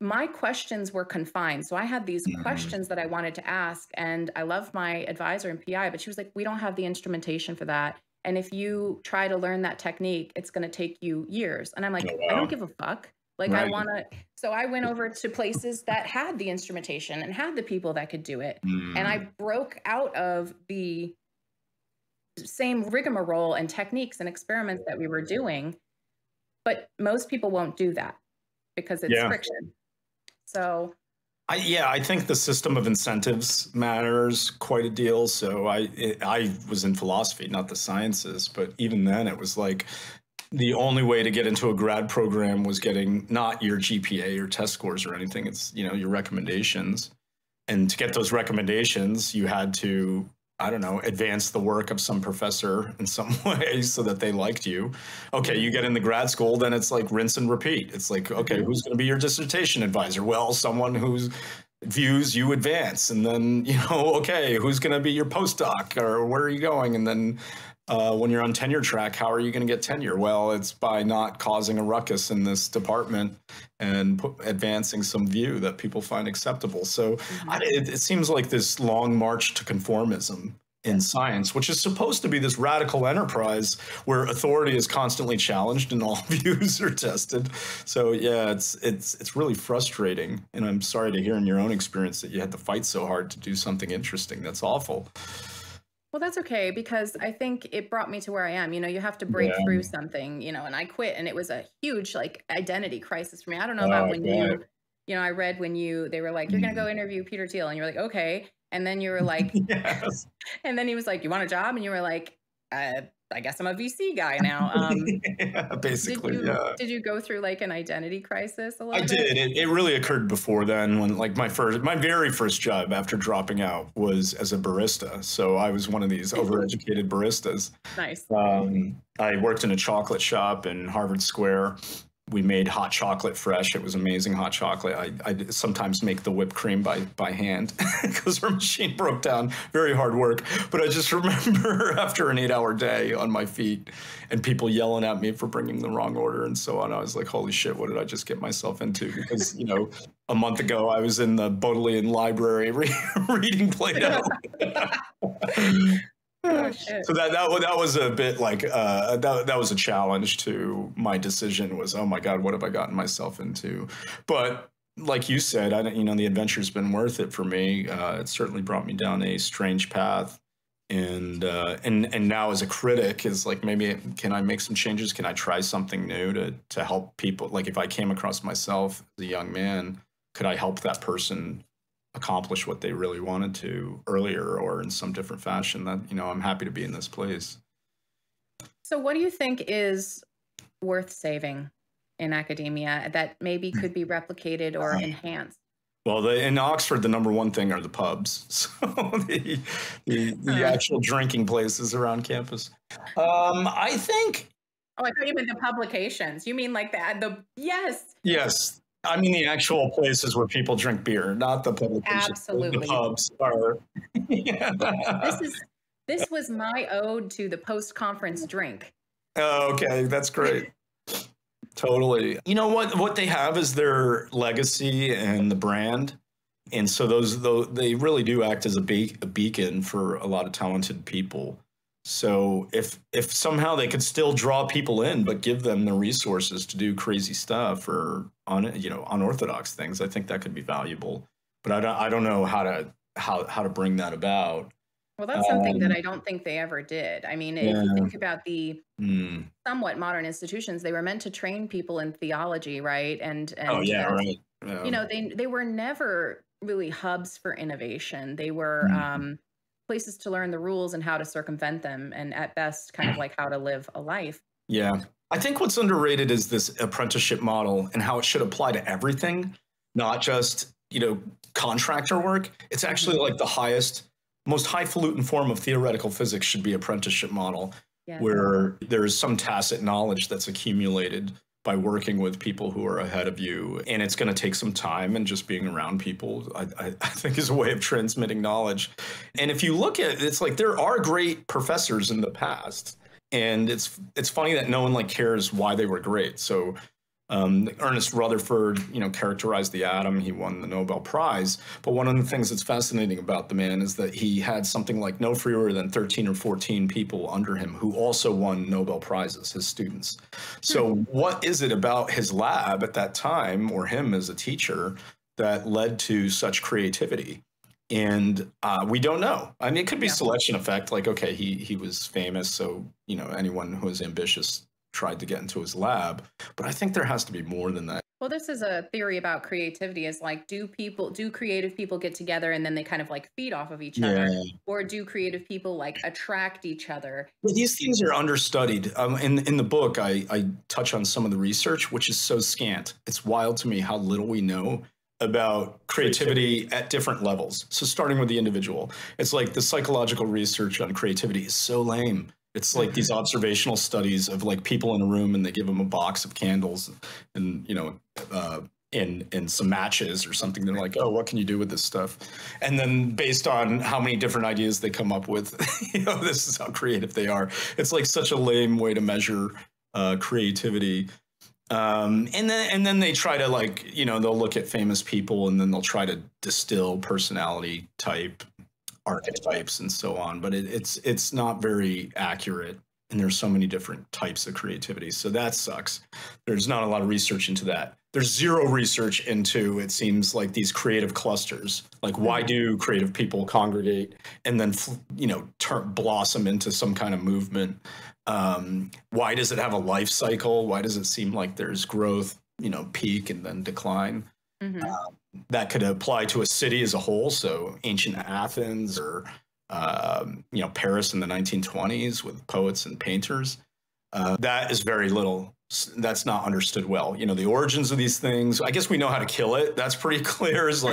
S1: my questions were confined. So I had these questions that I wanted to ask, and I love my advisor in PI, but she was like, we don't have the instrumentation for that. And if you try to learn that technique, it's going to take you years. And I'm like, I don't give a fuck. Like, I want to. So I went over to places that had the instrumentation and had the people that could do it. And I broke out of the same rigmarole and techniques and experiments that we were doing. But most people won't do that because it's friction. So,
S2: I think the system of incentives matters quite a deal. So I was in philosophy, not the sciences, but even then it was like the only way to get into a grad program was getting not your GPA or test scores or anything. It's, your recommendations. And to get those recommendations, you had to, I don't know, advance the work of some professor in some way so that they liked you. Okay, you get in the grad school, then it's like rinse and repeat. It's like, okay, who's going to be your dissertation advisor? Well, someone whose views you advance. And then, okay, who's going to be your postdoc or where are you going? And then when you're on tenure track, how are you going to get tenure? Well, it's by not causing a ruckus in this department and advancing some view that people find acceptable. So it seems like this long march to conformism in science, which is supposed to be this radical enterprise where authority is constantly challenged and all views are tested. So it's really frustrating. And I'm sorry to hear in your own experience that you had to fight so hard to do something interesting. That's awful.
S1: Well, that's okay, because I think it brought me to where I am. You have to break through something, and I quit, and it was a huge identity crisis for me. I don't know about when I read when they were like, you're going to go interview Peter Thiel, and you're like, okay. And then you were like, and then he was like, you want a job? And you were like, I guess I'm a VC guy now.
S2: Basically,
S1: Did you go through an identity crisis a little bit?
S2: I did. It really occurred before then when my very first job after dropping out was as a barista. So I was one of these overeducated baristas.
S1: Nice.
S2: I worked in a chocolate shop in Harvard Square. We made hot chocolate fresh. It was amazing hot chocolate. I sometimes make the whipped cream by hand because our machine broke down. Very hard work. But I just remember after an 8-hour day on my feet and people yelling at me for bringing the wrong order and so on, I was like, holy shit, what did I just get myself into? Because, a month ago I was in the Bodleian Library reading Plato.
S1: Oh, shit.
S2: So that was a bit that was a challenge to my decision was, oh my God, what have I gotten myself into? But like you said, the adventure's been worth it for me. It certainly brought me down a strange path. And now as a critic is like, maybe can I make some changes? Can I try something new to help people? Like if I came across myself as a young man, could I help that person accomplish what they really wanted to earlier or in some different fashion? That, I'm happy to be in this place.
S1: So what do you think is worth saving in academia that maybe could be replicated or enhanced?
S2: Well, in Oxford, the number one thing are the pubs. So the actual drinking places around campus. I think.
S1: Oh, I thought you meant the publications. You mean like yes.
S2: Yes. I mean the actual places where people drink beer, not the publications.
S1: Absolutely.
S2: The pubs are.
S1: This was my ode to the post-conference drink.
S2: Oh, okay. That's great. Totally. You know what they have is their legacy and the brand. And so they really do act as a beacon for a lot of talented people. So if somehow they could still draw people in, but give them the resources to do crazy stuff or unorthodox things, I think that could be valuable. But I don't know how to bring that about.
S1: Well, that's something that I don't think they ever did. I mean, if you think about the somewhat modern institutions, they were meant to train people in theology, right? And
S2: right. Yeah.
S1: They were never really hubs for innovation. They were places to learn the rules and how to circumvent them, and at best, kind of like how to live a life.
S2: Yeah. I think what's underrated is this apprenticeship model and how it should apply to everything, not just, contractor work. It's actually like the most highfalutin form of theoretical physics should be apprenticeship model, where there's some tacit knowledge that's accumulated by working with people who are ahead of you. And it's going to take some time, and just being around people, I think, is a way of transmitting knowledge. And if you look at it, it's like there are great professors in the past. And it's funny that no one cares why they were great. So Ernest Rutherford, characterized the atom. He won the Nobel Prize. But one of the things that's fascinating about the man is that he had something like no fewer than 13 or 14 people under him who also won Nobel Prizes, his students. So what is it about his lab at that time, or him as a teacher, that led to such creativity? And we don't know. I mean, it could be selection effect. Like, okay, he was famous, so anyone who is ambitious tried to get into his lab. But I think there has to be more than that.
S1: Well, this is a theory about creativity, is like, do creative people get together and then they kind of feed off of each other? Or do creative people attract each other?
S2: Well, these things are understudied. In the book, I touch on some of the research, which is so scant. It's wild to me how little we know about creativity at different levels. So starting with the individual, it's like the psychological research on creativity is so lame. It's like these observational studies of people in a room, and they give them a box of candles and, and some matches or something. They're like, oh, what can you do with this stuff? And then based on how many different ideas they come up with, this is how creative they are. It's like such a lame way to measure creativity. And then they try to they'll look at famous people, and then they'll try to distill personality type archetypes and so on, but it's not very accurate, and there's so many different types of creativity, so that sucks. There's not a lot of research into that. There's zero research into, it seems like, these creative clusters. Like, why do creative people congregate and then blossom into some kind of movement? Why does it have a life cycle? Why does it seem like there's growth, peak and then decline? That could apply to a city as a whole. So ancient Athens, or Paris in the 1920s with poets and painters. That is very little. That's not understood well. The origins of these things, I guess we know how to kill it. That's pretty clear. Is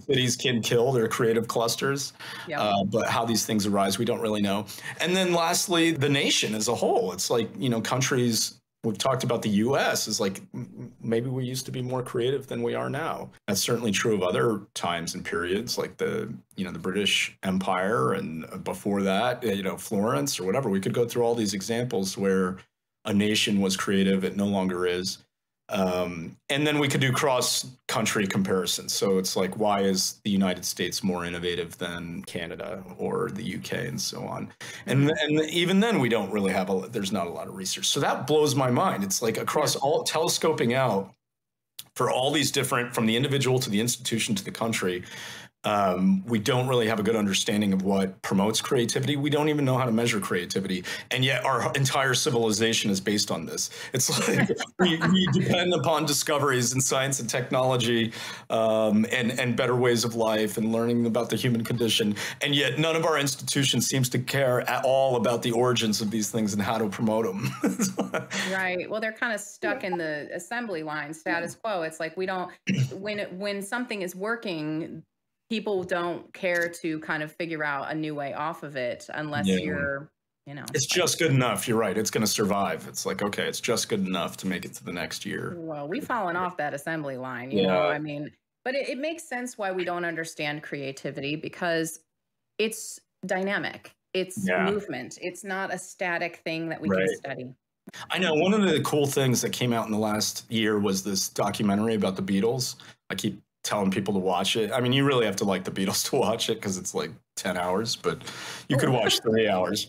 S2: cities can kill their creative clusters. But how these things arise, we don't really know. And then lastly, the nation as a whole. It's countries. We've talked about the U.S. is maybe we used to be more creative than we are now. That's certainly true of other times and periods, like the British Empire, and before that, Florence or whatever. We could go through all these examples where a nation was creative. It no longer is. And then we could do cross-country comparisons. So it's why is the United States more innovative than Canada or the UK and so on? And even then, we don't really have there's not a lot of research. So that blows my mind. It's across all, telescoping out for all these different, from the individual to the institution to the country, We don't really have a good understanding of what promotes creativity. We don't even know how to measure creativity. And yet our entire civilization is based on this. It's like we depend upon discoveries in science and technology, and better ways of life and learning about the human condition. And yet none of our institutions seems to care at all about the origins of these things and how to promote them.
S1: Right. Well, they're kind of stuck in the assembly line, status quo. It's like we don't, when something is working, people don't care to kind of figure out a new way off of it unless
S2: Yeah.
S1: you're, you know.
S2: It's just good enough. You're right. It's going to survive. It's like, okay, it's just good enough to make it to the next year.
S1: Well, we've fallen off that assembly line, you know, I mean, but it makes sense why we don't understand creativity, because it's dynamic. It's movement. It's not a static thing that we can study.
S2: I know one of the cool things that came out in the last year was this documentary about the Beatles. I keep telling people to watch it. I mean, you really have to like the Beatles to watch it because it's like 10 hours, but you could watch 3 hours.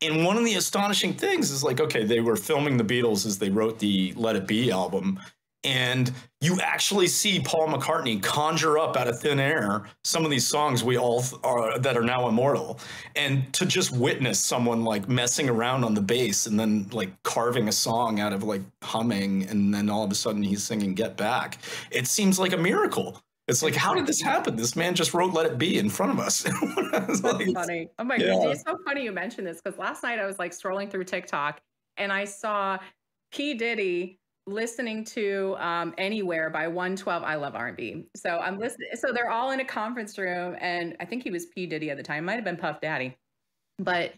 S2: And one of the astonishing things is like, okay, they were filming the Beatles as they wrote the Let It Be album. And you actually see Paul McCartney conjure up out of thin air some of these songs we all are that are now immortal. And to just witness someone like messing around on the bass and then like carving a song out of like humming, and then all of a sudden he's singing Get Back. It seems like a miracle. It's like, how did this happen? This man just wrote Let It Be in front of us.
S1: That's like, funny. Oh my God. It's so funny you mentioned this, because last night I was like scrolling through TikTok and I saw P. Diddy listening to Anywhere by 112. I love R&B. So I'm listening. So they're all in a conference room, and I think he was P. Diddy at the time. Might have been Puff Daddy. But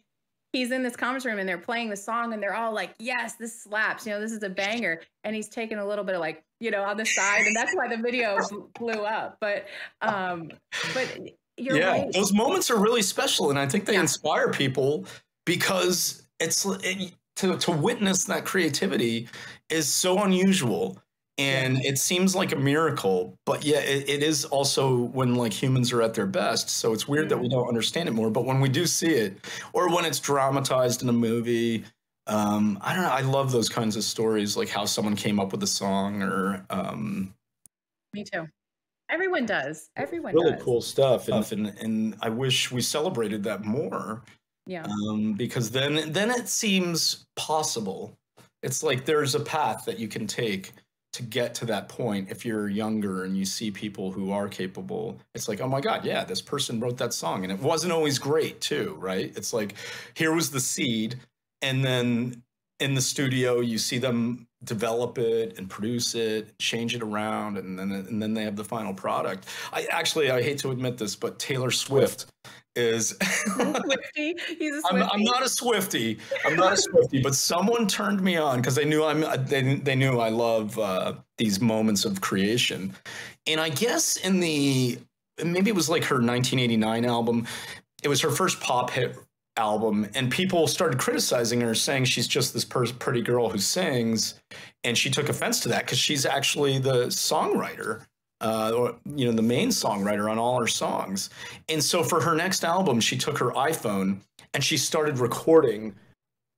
S1: he's in this conference room and they're playing the song and they're all like, yes, this slaps. You know, this is a banger. And he's taking a little bit of like, you know, on the side. And that's why the video blew up. But you're right.
S2: Those moments are really special. And I think they inspire people, because to witness that creativity is so unusual, and it seems like a miracle, but it is also when like humans are at their best. So it's weird that we don't understand it more, but when we do see it, or when it's dramatized in a movie, I don't know, I love those kinds of stories, like how someone came up with a song, or
S1: me too. Everyone does. Everyone
S2: really
S1: does.
S2: cool stuff. And I wish we celebrated that more.
S1: Yeah.
S2: Because then it seems possible. It's like there's a path that you can take to get to that point. If you're younger and you see people who are capable, it's like, oh my God, yeah, this person wrote that song. And it wasn't always great too, right? It's like, here was the seed. And then in the studio, you see them develop it and produce it, change it around, and then they have the final product. I hate to admit this, but Taylor Swift is
S1: Swiftie. He's a Swiftie.
S2: I'm not a Swiftie. I'm not a Swiftie, but someone turned me on because they knew they knew I love these moments of creation. And I guess maybe it was like her 1989 album. It was her first pop hit album, and people started criticizing her, saying she's just this pretty girl who sings, and she took offense to that because she's actually the songwriter, or you know, the main songwriter on all her songs. And so for her next album, she took her iPhone and she started recording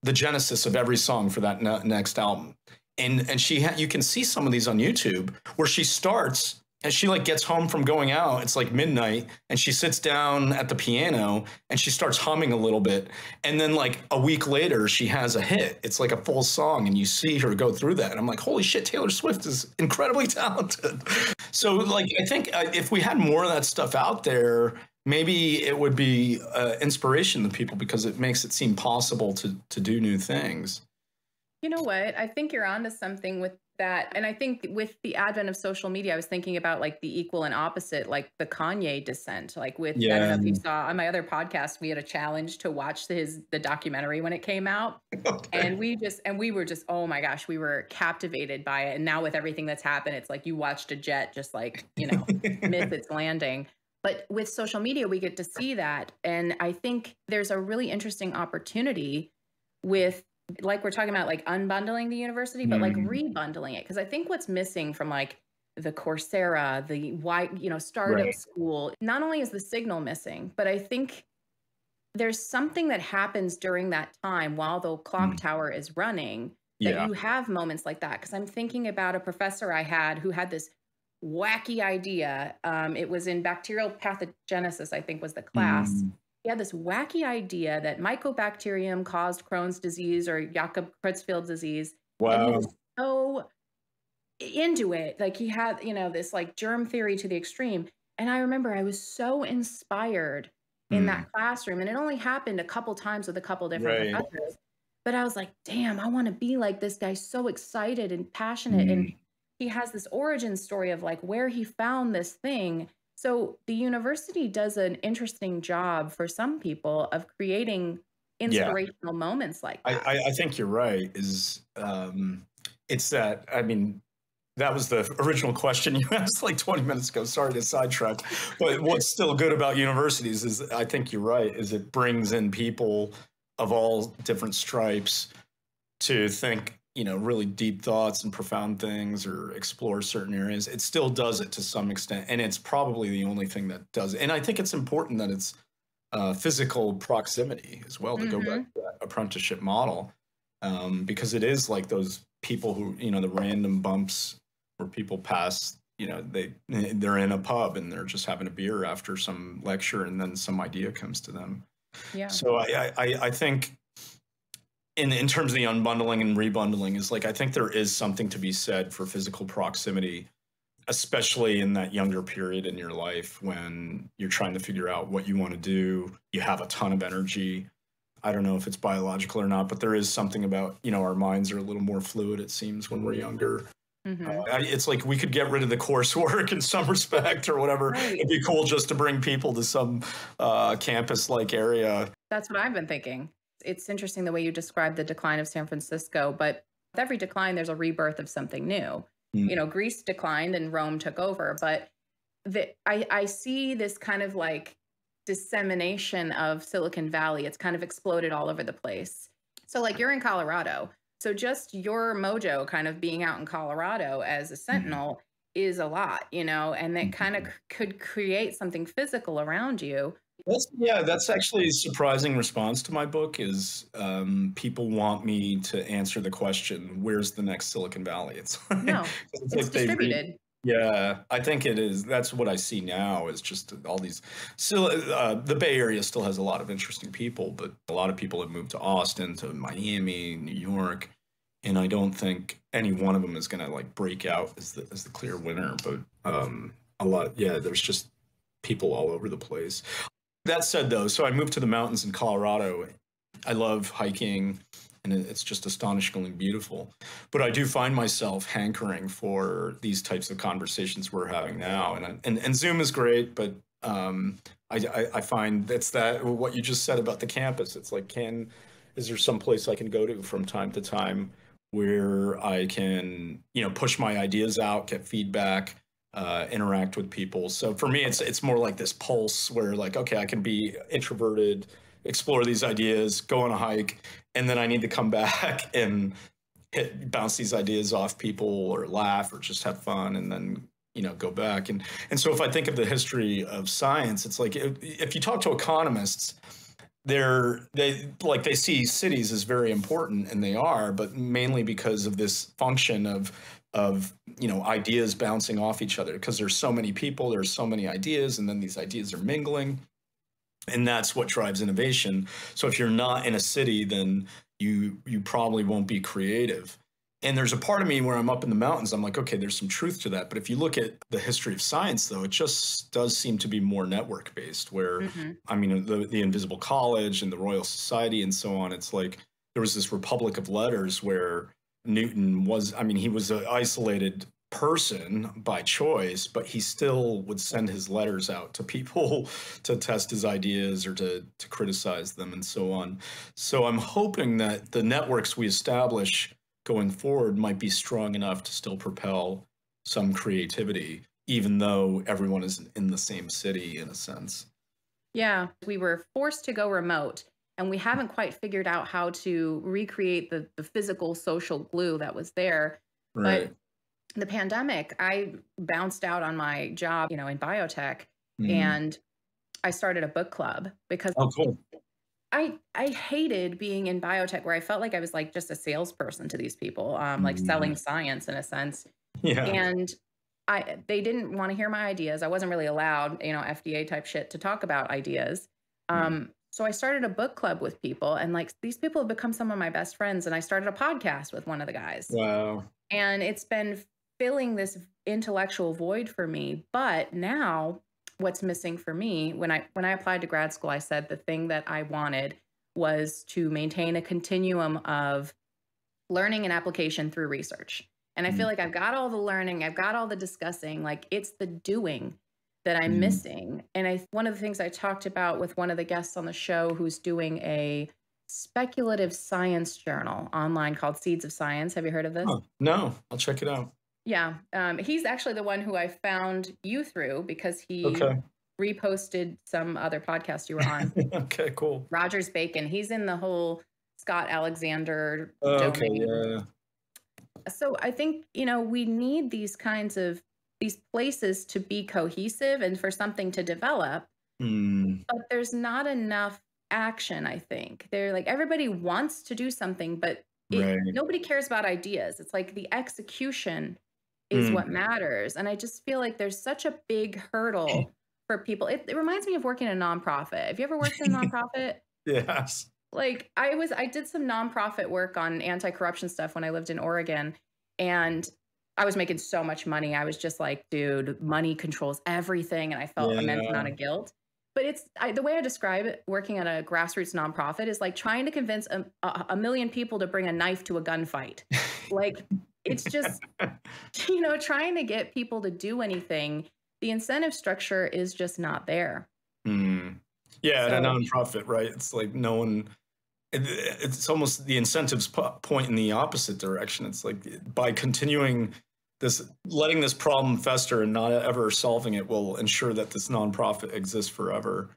S2: the genesis of every song for that next album. And you can see some of these on YouTube where she starts. And she like gets home from going out, it's like midnight, and she sits down at the piano and she starts humming a little bit. And then like a week later, she has a hit. It's like a full song, and you see her go through that. And I'm like, holy shit, Taylor Swift is incredibly talented. So like, I think if we had more of that stuff out there, maybe it would be inspiration to people, because it makes it seem possible to do new things.
S1: You know what? I think you're onto something with that. And I think with the advent of social media, I was thinking about like the equal and opposite, like the Kanye descent, like with, I don't know if you saw on my other podcast, we had a challenge to watch the documentary when it came out. Okay. And we were just, oh my gosh, we were captivated by it. And now with everything that's happened, it's like you watched a jet just like, you know, miss its landing. But with social media, we get to see that. And I think there's a really interesting opportunity with, like we're talking about like unbundling the university, but like rebundling it. Because I think what's missing from like the Coursera, the startup school, not only is the signal missing, but I think there's something that happens during that time while the clock tower is running that you have moments like that. Because I'm thinking about a professor I had who had this wacky idea. It was in bacterial pathogenesis, I think was the class.
S2: Mm.
S1: He had this wacky idea that mycobacterium caused Crohn's disease or Jakob-Creutzfeldt disease. And he
S2: Wow.
S1: was so into it. Like he had, this like germ theory to the extreme. And I remember I was so inspired in that classroom. And it only happened a couple times with a couple different
S2: Right.
S1: professors. But I was like, damn, I want to be like this guy, so excited and passionate. And
S2: Mm.
S1: he has this origin story of like where he found this thing. So the university does an interesting job for some people of creating
S2: Yeah.
S1: inspirational moments like that.
S2: I think you're right. It's that, I mean, that was the original question you asked like 20 minutes ago. Sorry to sidetrack. But what's still good about universities is, I think you're right, is it brings in people of all different stripes to think, really deep thoughts and profound things or explore certain areas. It still does it to some extent. And it's probably the only thing that does it. And I think it's important that it's physical proximity as well, to go back to that apprenticeship model, because it is like those people who, the random bumps where people pass, they're in a pub and they're just having a beer after some lecture and then some idea comes to them.
S1: Yeah.
S2: So I think in terms of the unbundling and rebundling is like, I think there is something to be said for physical proximity, especially in that younger period in your life when you're trying to figure out what you want to do. You have a ton of energy. I don't know if it's biological or not, but there is something about, our minds are a little more fluid, it seems, when we're younger. It's like we could get rid of the coursework in some respect or whatever.
S1: Right.
S2: It'd be cool just to bring people to some campus-like area.
S1: That's what I've been thinking. It's interesting the way you described the decline of San Francisco, but with every decline, there's a rebirth of something new. Greece declined and Rome took over, but I see this kind of like dissemination of Silicon Valley. It's kind of exploded all over the place. So like you're in Colorado. So just your mojo kind of being out in Colorado as a sentinel is a lot, and that kind of could create something physical around you.
S2: That's actually a surprising response to my book is people want me to answer the question, where's the next Silicon Valley? It's
S1: it's like distributed.
S2: I think it is. That's what I see now is just all these. The Bay Area still has a lot of interesting people, but a lot of people have moved to Austin, to Miami, New York, and I don't think any one of them is going to like break out as the clear winner. But a lot, there's just people all over the place. That said, though, so I moved to the mountains in Colorado. I love hiking, and it's just astonishingly beautiful. But I do find myself hankering for these types of conversations we're having now. And Zoom is great, but I find that's what you just said about the campus. It's like, is there some place I can go to from time to time where I can, push my ideas out, get feedback, interact with people. So for me, it's more like this pulse where like, okay, I can be introverted, explore these ideas, go on a hike, and then I need to come back and bounce these ideas off people or laugh or just have fun and then, go back. And so if I think of the history of science, it's like if you talk to economists, they see cities as very important, and they are, but mainly because of this function of ideas bouncing off each other, because there's so many people, there's so many ideas, and then these ideas are mingling, and that's what drives innovation. So if you're not in a city, then you probably won't be creative. And there's a part of me where I'm up in the mountains, I'm like, okay, there's some truth to that. But if you look at the history of science, though, it just does seem to be more network based, where, I mean, the Invisible College and the Royal Society and so on, it's like there was this republic of letters where Newton he was an isolated person by choice, but he still would send his letters out to people to test his ideas or to criticize them and so on. So I'm hoping that the networks we establish going forward might be strong enough to still propel some creativity, even though everyone is in the same city in a sense.
S1: Yeah, we were forced to go remote, and we haven't quite figured out how to recreate the physical social glue that was there.
S2: Right.
S1: But the pandemic, I bounced out on my job, in biotech, and I started a book club because
S2: cool.
S1: I hated being in biotech, where I felt like I was like just a salesperson to these people, like selling science in a sense.
S2: Yeah.
S1: And they didn't want to hear my ideas. I wasn't really allowed, FDA type shit to talk about ideas. So I started a book club with people, and like these people have become some of my best friends. And I started a podcast with one of the guys.
S2: Wow.
S1: And it's been filling this intellectual void for me. But now what's missing for me, when I applied to grad school, I said the thing that I wanted was to maintain a continuum of learning and application through research. And I feel like I've got all the learning, I've got all the discussing, like it's the doing that I'm missing. And one of the things I talked about with one of the guests on the show who's doing a speculative science journal online called Seeds of Science. Have you heard of this?
S2: Oh, no, I'll check it out.
S1: Yeah. He's actually the one who I found you through because he reposted some other podcast you were on.
S2: Okay, cool.
S1: Rogers Bacon. He's in the whole Scott Alexander
S2: domain.
S1: Okay,
S2: yeah.
S1: So I think, we need these places to be cohesive and for something to develop. But there's not enough action, I think. They're like, everybody wants to do something, but nobody cares about ideas. It's like the execution is what matters. And I just feel like there's such a big hurdle for people. It reminds me of working in a nonprofit. Have you ever worked in a nonprofit?
S2: Yes.
S1: Like I did some nonprofit work on anti-corruption stuff when I lived in Oregon, and I was making so much money. I was just like, dude, money controls everything. And I felt immense amount of guilt. But the way I describe it, working at a grassroots nonprofit is like trying to convince a million people to bring a knife to a gunfight. Like, it's just, trying to get people to do anything. The incentive structure is just not there.
S2: Yeah, at a nonprofit, right? It's like no one, it's almost the incentives point in the opposite direction. It's like by continuing letting this problem fester and not ever solving it will ensure that this nonprofit exists forever.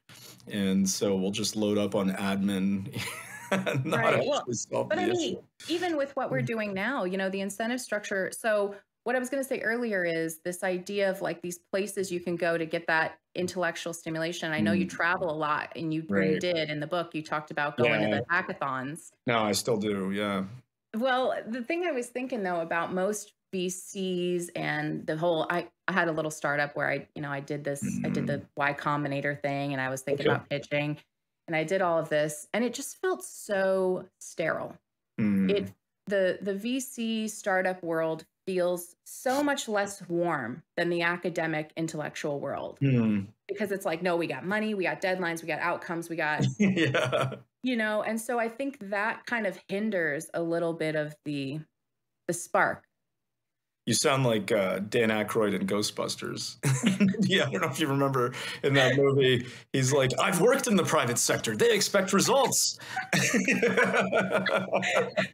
S2: And so we'll just load up on admin.
S1: But I mean, even with what we're doing now, the incentive structure. So what I was going to say earlier is this idea of like these places you can go to get that intellectual stimulation. I know you travel a lot, and you did in the book, you talked about going to the hackathons.
S2: No, I still do. Yeah.
S1: Well, the thing I was thinking though about most VCs and the whole, I had a little startup where I did this, I did the Y Combinator thing, and I was thinking about pitching, and I did all of this, and it just felt so sterile. The VC startup world feels so much less warm than the academic intellectual world, because it's like, no, we got money, we got deadlines, we got outcomes, we got, and so I think that kind of hinders a little bit of the spark.
S2: You sound like Dan Aykroyd in Ghostbusters. Yeah, I don't know if you remember in that movie. He's like, I've worked in the private sector. They expect results.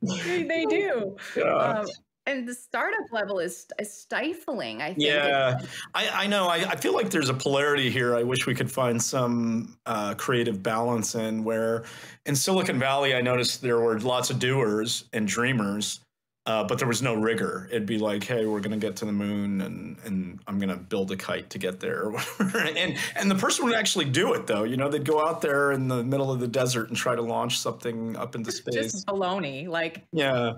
S1: They do.
S2: Yeah.
S1: And the startup level is stifling, I think.
S2: Yeah, I know. I feel like there's a polarity here. I wish we could find some creative balance in where in Silicon Valley, I noticed there were lots of doers and dreamers. But there was no rigor. It'd be like, hey, we're going to get to the moon and I'm going to build a kite to get there. Or whatever. And the person would actually do it, though. They'd go out there in the middle of the desert and try to launch something up into space.
S1: Just baloney.
S2: Yeah.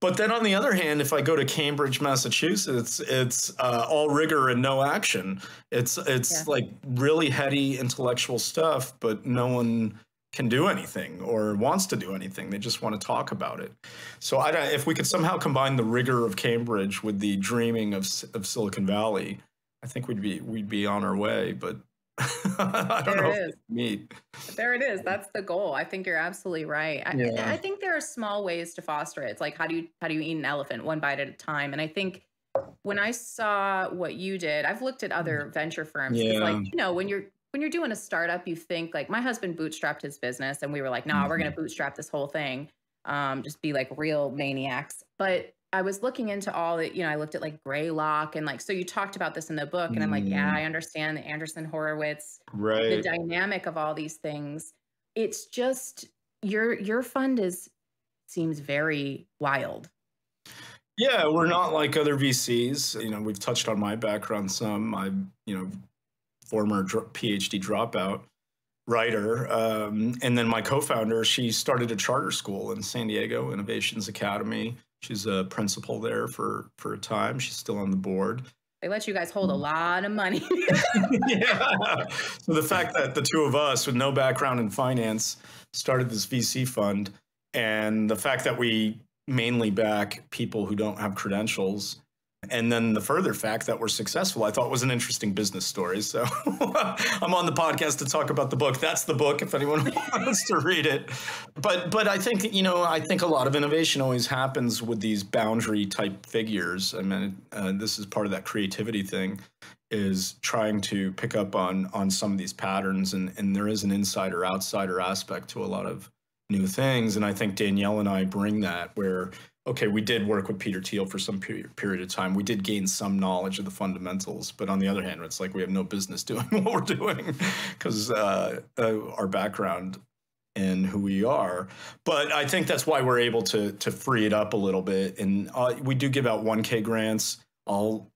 S2: But then on the other hand, if I go to Cambridge, Massachusetts, it's all rigor and no action. It's like really heady intellectual stuff, but no one can do anything or wants to do anything. They just want to talk about it. So if we could somehow combine the rigor of Cambridge with the dreaming of Silicon Valley, I think we'd be on our way. But I don't know if we meet.
S1: There it is. That's the goal. I think you're absolutely right. I think there are small ways to foster it. It's like, how do you eat an elephant one bite at a time? And I think when I saw what you did, I've looked at other venture firms. Yeah. Like, when you're doing a startup, you think like my husband bootstrapped his business and we were like, no, we're going to bootstrap this whole thing. Just be like real maniacs. But I was looking into all that, I looked at like Greylock and like, so you talked about this in the book and I'm like, yeah, I understand the Anderson Horowitz, the dynamic of all these things. It's just your fund seems very wild.
S2: Yeah, we're not like other VCs. We've touched on my background some. I'm, former Ph.D. dropout writer. And then my co-founder, she started a charter school in San Diego, Innovations Academy. She's a principal there for a time. She's still on the board.
S1: They let you guys hold a lot of money.
S2: Yeah. So the fact that the two of us with no background in finance started this VC fund, and the fact that we mainly back people who don't have credentials, and then the further fact that we're successful, I thought was an interesting business story. So I'm on the podcast to talk about the book. That's the book if anyone wants to read it. But I think, I think a lot of innovation always happens with these boundary type figures. I mean, this is part of that creativity thing, is trying to pick up on some of these patterns. And there is an insider outsider aspect to a lot of new things. And I think Danielle and I bring that, where, okay, we did work with Peter Thiel for some period of time. We did gain some knowledge of the fundamentals. But on the other hand, it's like we have no business doing what we're doing because our background and who we are. But I think that's why we're able to free it up a little bit. And we do give out 1K grants. I'll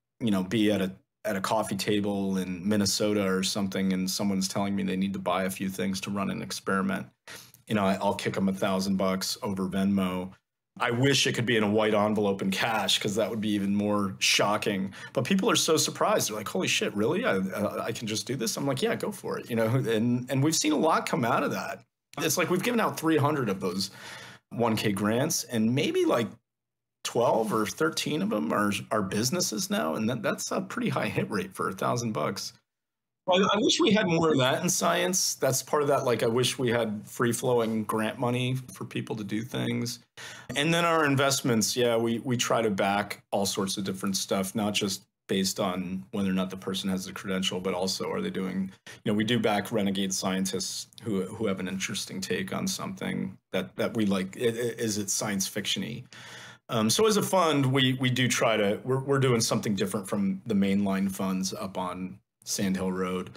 S2: be at a coffee table in Minnesota or something, and someone's telling me they need to buy a few things to run an experiment. I'll kick them $1,000 over Venmo. I wish it could be in a white envelope in cash, because that would be even more shocking. But people are so surprised. They're like, holy shit, really? I can just do this? I'm like, yeah, go for it. And we've seen a lot come out of that. It's like we've given out 300 of those 1K grants, and maybe like 12 or 13 of them are businesses now. And that's a pretty high hit rate for $1,000. Well, I wish we had more of that in science. That's part of that. Like, I wish we had free-flowing grant money for people to do things. And then our investments, yeah, we try to back all sorts of different stuff, not just based on whether or not the person has a credential, but also are they doing, we do back renegade scientists who have an interesting take on something that we like. Is it science fiction-y? So as a fund, we do try to, we're doing something different from the mainline funds up on Sand Hill Road.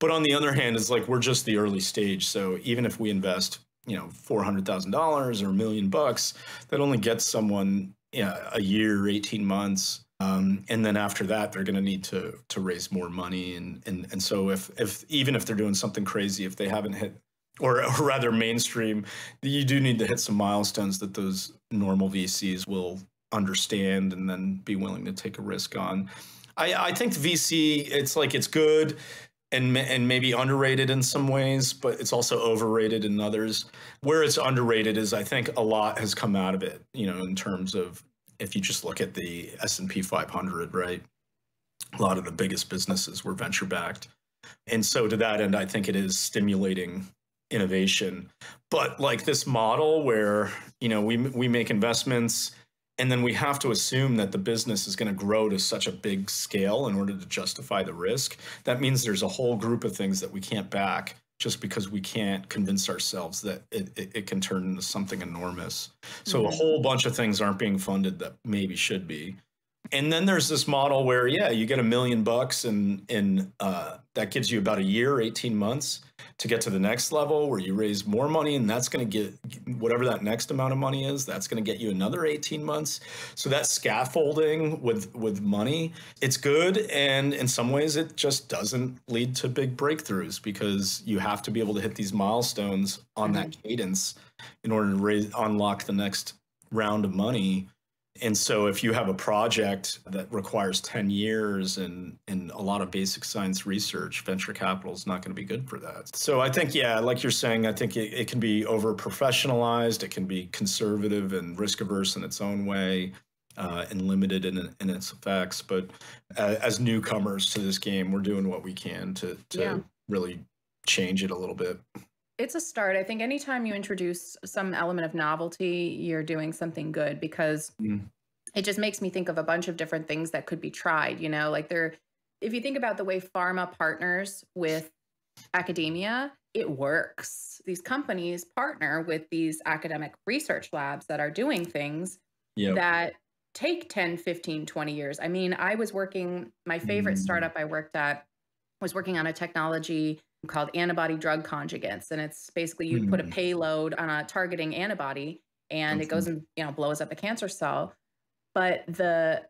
S2: But on the other hand, it's like we're just the early stage. So even if we invest, $400,000 or $1 million, that only gets someone a year, 18 months. And then after that, they're going to need to raise more money. And so even if they're doing something crazy, if they haven't hit, or rather mainstream, you do need to hit some milestones that those normal VCs will understand and then be willing to take a risk on. I think VC, it's good and maybe underrated in some ways, but it's also overrated in others. Where it's underrated is I think a lot has come out of it, in terms of, if you just look at the S&P 500, right? A lot of the biggest businesses were venture backed. And so to that end, I think it is stimulating innovation. But like this model where, we make investments, and then we have to assume that the business is going to grow to such a big scale in order to justify the risk. That means there's a whole group of things that we can't back just because we can't convince ourselves that it can turn into something enormous. So a whole bunch of things aren't being funded that maybe should be. And then there's this model where, you get $1 million and that gives you about a year, 18 months to get to the next level where you raise more money, and that's going to get whatever that next amount of money is, that's going to get you another 18 months. So that scaffolding with money, it's good. And in some ways it just doesn't lead to big breakthroughs, because you have to be able to hit these milestones on that cadence in order to unlock the next round of money. And so if you have a project that requires 10 years and a lot of basic science research, venture capital is not going to be good for that. So I think, like you're saying, I think it can be over professionalized. It can be conservative and risk averse in its own way, and limited in its effects. But as newcomers to this game, we're doing what we can to really change it a little bit.
S1: It's a start. I think anytime you introduce some element of novelty, you're doing something good, because it just makes me think of a bunch of different things that could be tried, if you think about the way pharma partners with academia, it works. These companies partner with these academic research labs that are doing things that take 10, 15, 20 years. I mean, my favorite startup I worked at was working on a technology called antibody drug conjugates. And it's basically you put a payload on a targeting antibody, and it goes and blows up a cancer cell. But the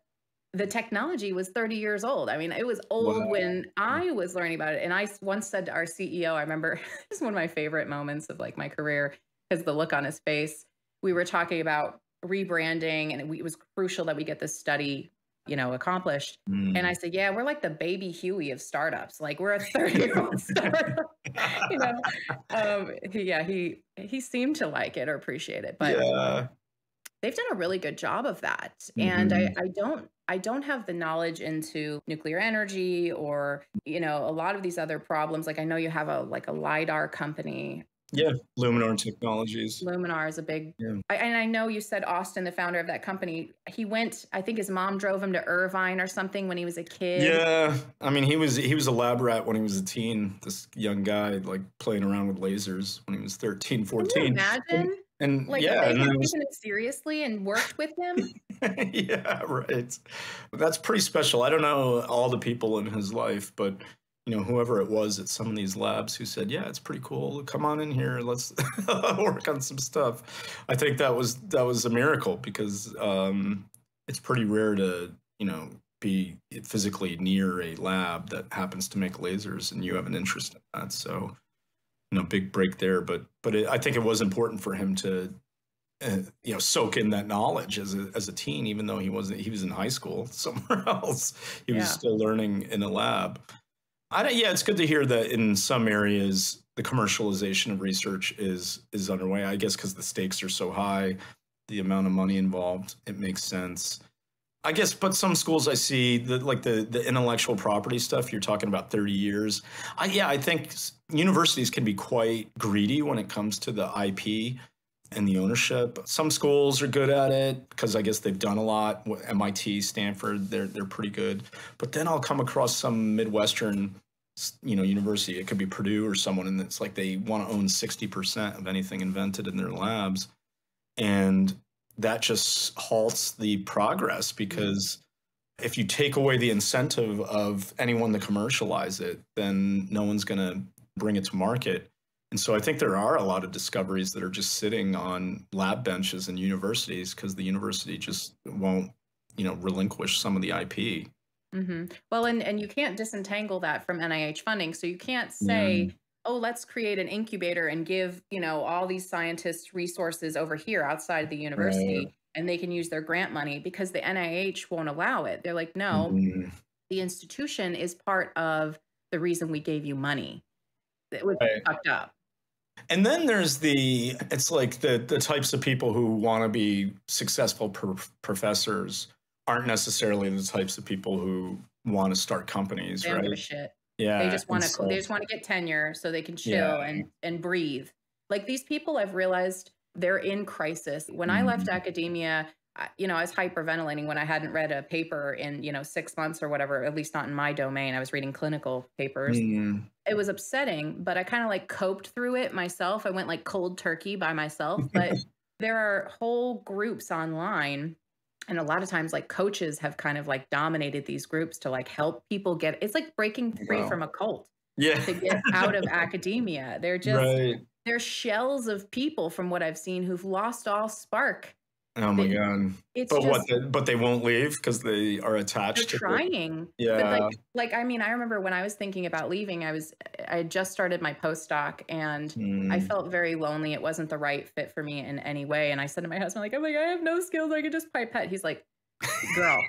S1: technology was 30 years old. I mean, it was old when I was learning about it. And I once said to our CEO, I remember this is one of my favorite moments of my career, because the look on his face. We were talking about rebranding, and it was crucial that we get this study accomplished. And I said, yeah, we're like the baby Huey of startups. Like we're a 30-year-old startup, you know? He seemed to like it or appreciate it, but
S2: Yeah.
S1: they've done a really good job of that. And
S2: Mm-hmm.
S1: I don't have the knowledge into nuclear energy or, a lot of these other problems. Like I know you have a LiDAR company.
S2: Yeah. Luminar Technologies.
S1: Luminar is a big,
S2: Yeah.
S1: and I know you said Austin, the founder of that company, he went, I think his mom drove him to Irvine or something when he was a kid.
S2: Yeah. I mean, he was a lab rat when he was a teen, this young guy, like playing around with lasers when he was 13,
S1: Can you
S2: 14.
S1: imagine?
S2: And
S1: Like if
S2: yeah,
S1: they
S2: and
S1: had
S2: then
S1: taken it seriously and worked with him.
S2: yeah, right. That's pretty special. I don't know all the people in his life, but whoever it was at some of these labs who said, "Yeah, it's pretty cool. Come on in here. Let's work on some stuff." I think that was a miracle because it's pretty rare to be physically near a lab that happens to make lasers, and you have an interest in that. So big break there. But I think it was important for him to soak in that knowledge as a teen, even though he was in high school somewhere else. He was still learning in a lab. It's good to hear that in some areas the commercialization of research is underway. I guess because the stakes are so high, the amount of money involved, it makes sense. I guess, but some schools I see the intellectual property stuff. You're talking about 30 years. I think universities can be quite greedy when it comes to the IP and the ownership. Some schools are good at it because I guess they've done a lot. MIT, Stanford, they're pretty good. But then I'll come across some Midwestern, university. It could be Purdue or someone, and it's like they want to own 60% of anything invented in their labs, and that just halts the progress because if you take away the incentive of anyone to commercialize it, then no one's going to bring it to market. And so I think there are a lot of discoveries that are just sitting on lab benches in universities because the university just won't, relinquish some of the IP.
S1: Mm-hmm. Well, and you can't disentangle that from NIH funding. So you can't say, oh, let's create an incubator and give, all these scientists resources over here outside of the university and they can use their grant money because the NIH won't allow it. They're like, no, the institution is part of the reason we gave you money. It was fucked up.
S2: And then there's it's like the types of people who want to be successful professors aren't necessarily the types of people who want to start companies,
S1: they
S2: right?
S1: Don't give a shit.
S2: Yeah.
S1: They just want to get tenure so they can chill and breathe. Like these people, I've realized they're in crisis. When I left academia, I was hyperventilating when I hadn't read a paper in, 6 months or whatever, at least not in my domain. I was reading clinical papers. It was upsetting, but I kind of like coped through it myself. I went like cold turkey by myself, but there are whole groups online. And a lot of times like coaches have kind of like dominated these groups to like help people it's like breaking free from a cult to get out of academia. They're just, they're shells of people from what I've seen who've lost all spark.
S2: Oh my God. But they won't leave because they are attached
S1: to trying. But I remember when I was thinking about leaving, I had just started my postdoc and I felt very lonely. It wasn't the right fit for me in any way. And I said to my husband, I have no skills. I could just pipette. He's like, girl,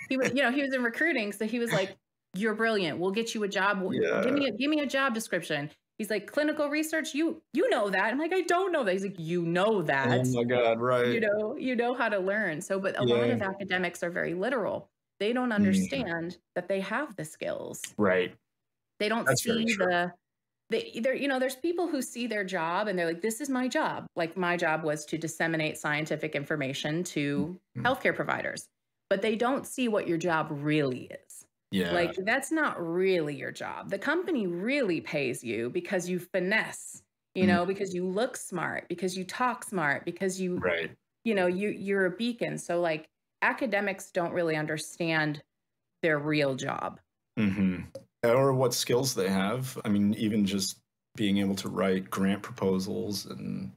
S1: he was in recruiting. So he was like, you're brilliant. We'll get you a job. Give me a job description. He's like, clinical research, you know that. I'm like, I don't know that. He's like, you know that.
S2: Oh my God, right.
S1: You know how to learn. So, but a lot of academics are very literal. They don't understand that they have the skills.
S2: Right.
S1: They don't see there's people who see their job and they're like, this is my job. Like my job was to disseminate scientific information to healthcare providers, but they don't see what your job really is.
S2: Yeah.
S1: Like that's not really your job. The company really pays you because you finesse, because you look smart, because you talk smart, because you're a beacon. So like academics don't really understand their real job.
S2: Or what skills they have. I mean, even just being able to write grant proposals and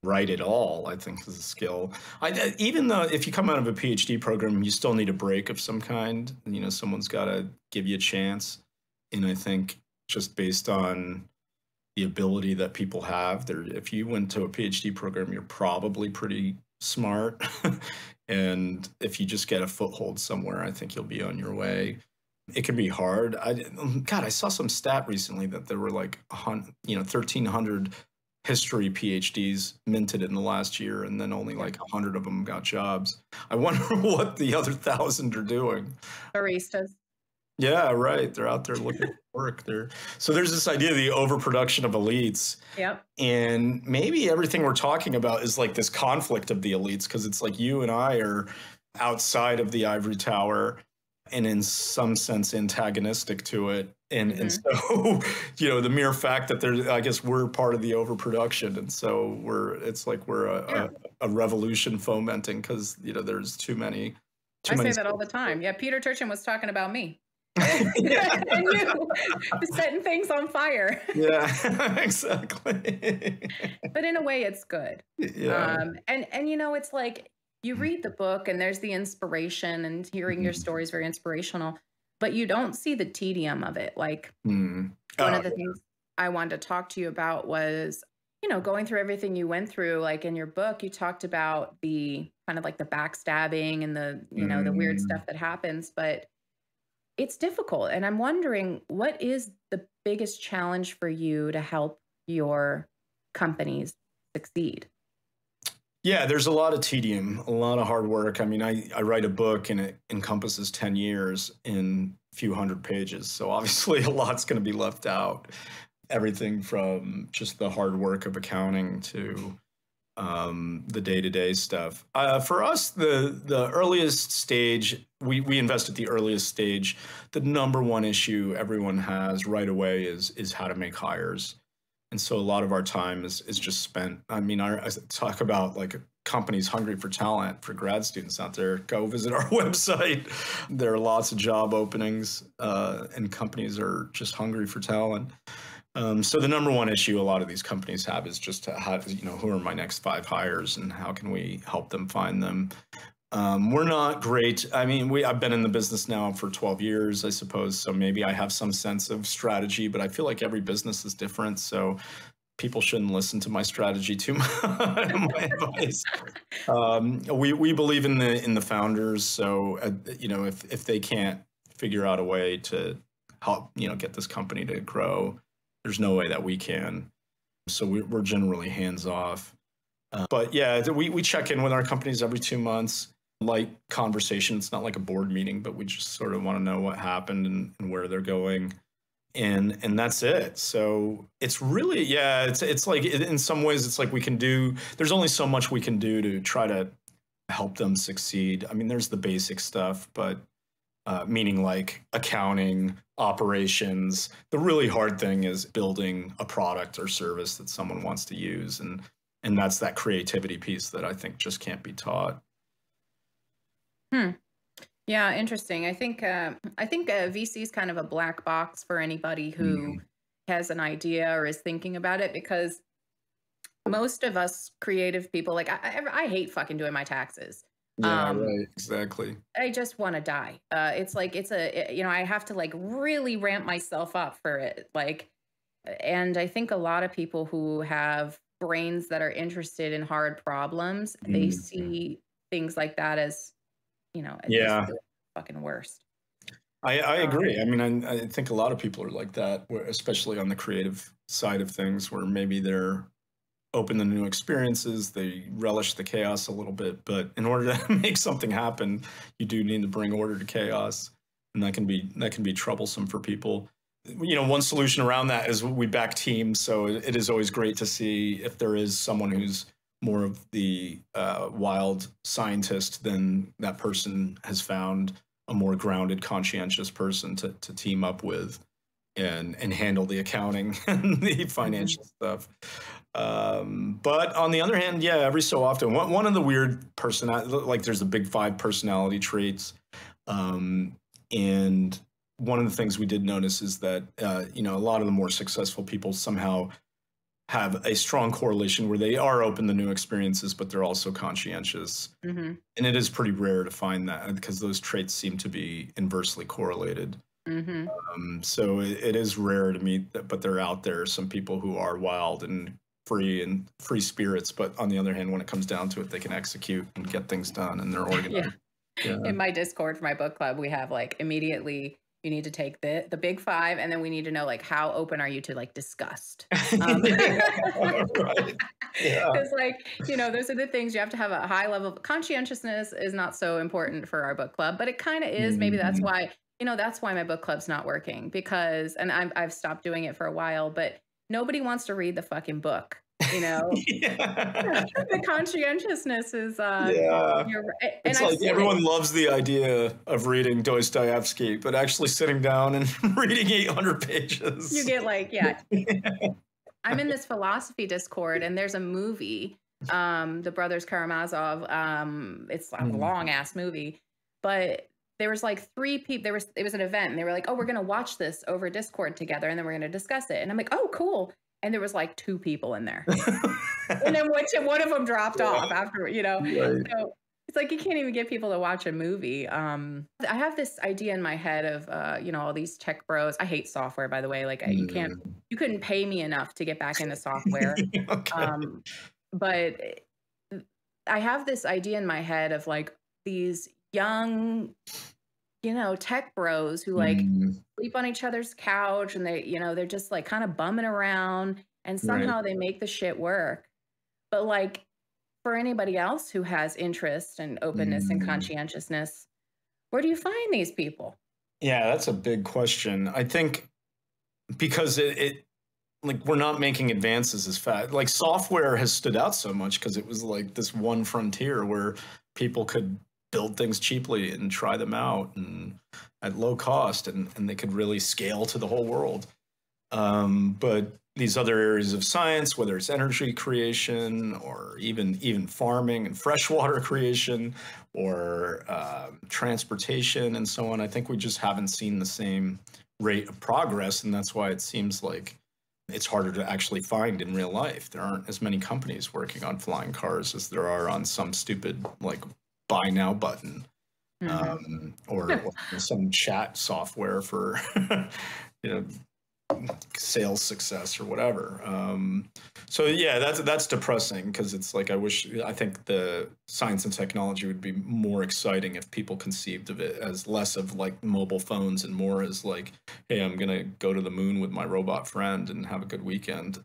S2: write it all, I think is a skill. Even though if you come out of a PhD program, you still need a break of some kind. Someone's got to give you a chance. And I think just based on the ability that people have, if you went to a PhD program, you're probably pretty smart. And if you just get a foothold somewhere, I think you'll be on your way. It can be hard. I saw some stat recently that there were like 1,300 history PhDs minted in the last year, and then only like 100 of them got jobs. I wonder what the other 1,000 are doing.
S1: Baristas.
S2: Yeah, right. They're out there looking for work. So there's this idea of the overproduction of elites.
S1: Yep.
S2: And maybe everything we're talking about is like this conflict of the elites, because it's like you and I are outside of the ivory tower and in some sense antagonistic to it. And so, the mere fact that I guess we're part of the overproduction. And so it's like we're a revolution fomenting because, there's too many.
S1: I say that all the time. Yeah. Peter Turchin was talking about me. And you setting things on fire.
S2: Yeah, exactly.
S1: But in a way, it's good.
S2: Yeah.
S1: And it's like you read the book and there's the inspiration, and hearing your story is very inspirational, but you don't see the tedium of it. Like one of the things I wanted to talk to you about was, going through everything you went through. Like in your book, you talked about the kind of like the backstabbing and the, the weird stuff that happens, but it's difficult. And I'm wondering, what is the biggest challenge for you to help your companies succeed?
S2: Yeah, there's a lot of tedium, a lot of hard work. I mean, I write a book and it encompasses 10 years in a few hundred pages. So obviously a lot's going to be left out. Everything from just the hard work of accounting to the day-to-day stuff. For us, the earliest stage, we invest at the earliest stage. The number one issue everyone has right away is how to make hires. And so a lot of our time is just spent. I mean, I talk about like companies hungry for talent, for grad students out there. Go visit our website. There are lots of job openings, and companies are just hungry for talent. So the number one issue a lot of these companies have is just who are my next 5 hires and how can we help them find them? We're not great. I mean, I've been in the business now for 12 years, I suppose. So maybe I have some sense of strategy, but I feel like every business is different. So people shouldn't listen to my strategy too much, my advice. We believe in the founders. So, if they can't figure out a way to help, get this company to grow, there's no way that we can. So we're generally hands off. But yeah, we check in with our companies every 2 months. Light conversation. It's not like a board meeting, but we just sort of want to know what happened and where they're going. And that's it. So it's really, it's like in some ways it's like there's only so much we can do to try to help them succeed. I mean, there's the basic stuff, but meaning like accounting, operations. The really hard thing is building a product or service that someone wants to use. And that's that creativity piece that I think just can't be taught.
S1: Yeah, interesting. I think VC is kind of a black box for anybody who has an idea or is thinking about it, because most of us creative people, like I hate fucking doing my taxes.
S2: Yeah, right. Exactly.
S1: I just want to die. It's like, I have to like really ramp myself up for it. Like, and I think a lot of people who have brains that are interested in hard problems, they see things like that as, the fucking worst.
S2: I agree. I mean, I think a lot of people are like that, especially on the creative side of things, where maybe they're open to new experiences, they relish the chaos a little bit, but in order to make something happen, you do need to bring order to chaos, and that can be troublesome for people. One solution around that is we back teams, so it is always great to see if there is someone who's more of the wild scientist, then that person has found a more grounded, conscientious person to team up with and handle the accounting and the financial stuff. But on the other hand, yeah, every so often, one of the weird like there's the big 5 personality traits. And one of the things we did notice is that, a lot of the more successful people somehow have a strong correlation where they are open to new experiences, but they're also conscientious. And it is pretty rare to find that, because those traits seem to be inversely correlated. So it is rare to meet that, but they're out there, some people who are wild and free spirits, but on the other hand, when it comes down to it, they can execute and get things done, and they're organized.
S1: Yeah. In my Discord for my book club, we have like immediately you need to take the big five, and then we need to know like how open are you to like disgust.
S2: Right. Yeah.
S1: Because like, you know, those are the things you have to have a high level of conscientiousness is not so important for our book club, but it kind of is. Maybe that's why, you know, that's why my book club's not working because, and I've stopped doing it for a while, but nobody wants to read the fucking book. You know, the conscientiousness is,
S2: it's like everyone loves the idea of reading Dostoevsky, but actually sitting down and reading 800 pages.
S1: You get like, I'm in this philosophy Discord and there's a movie, the Brothers Karamazov. It's a long ass movie, but there was like 3 people. It was an event and they were like, oh, we're going to watch this over Discord together. And then we're going to discuss it. And I'm like, oh, cool. And there was like 2 people in there. And then one of them dropped off after, you know. Right. So it's like you can't even get people to watch a movie. I have this idea in my head of, you know, all these tech bros. I hate software, by the way. Like you couldn't pay me enough to get back into software. But I have this idea in my head of like these young, you know, tech bros who like sleep on each other's couch and they, you know, they're just like kind of bumming around and somehow they make the shit work. But like for anybody else who has interest and openness and conscientiousness, where do you find these people?
S2: Yeah, that's a big question. I think because it like we're not making advances as fast. Like software has stood out so much because it was like this one frontier where people could build things cheaply and try them out and at low cost and they could really scale to the whole world. But these other areas of science, whether it's energy creation or even farming and freshwater creation or transportation and so on, I think we just haven't seen the same rate of progress. And that's why it seems like it's harder to actually find in real life. There aren't as many companies working on flying cars as there are on some stupid like buy now button or some chat software for you know sales success or whatever. So yeah, that's depressing because it's like I think the science and technology would be more exciting if people conceived of it as less of like mobile phones and more as like, hey, I'm gonna go to the moon with my robot friend and have a good weekend.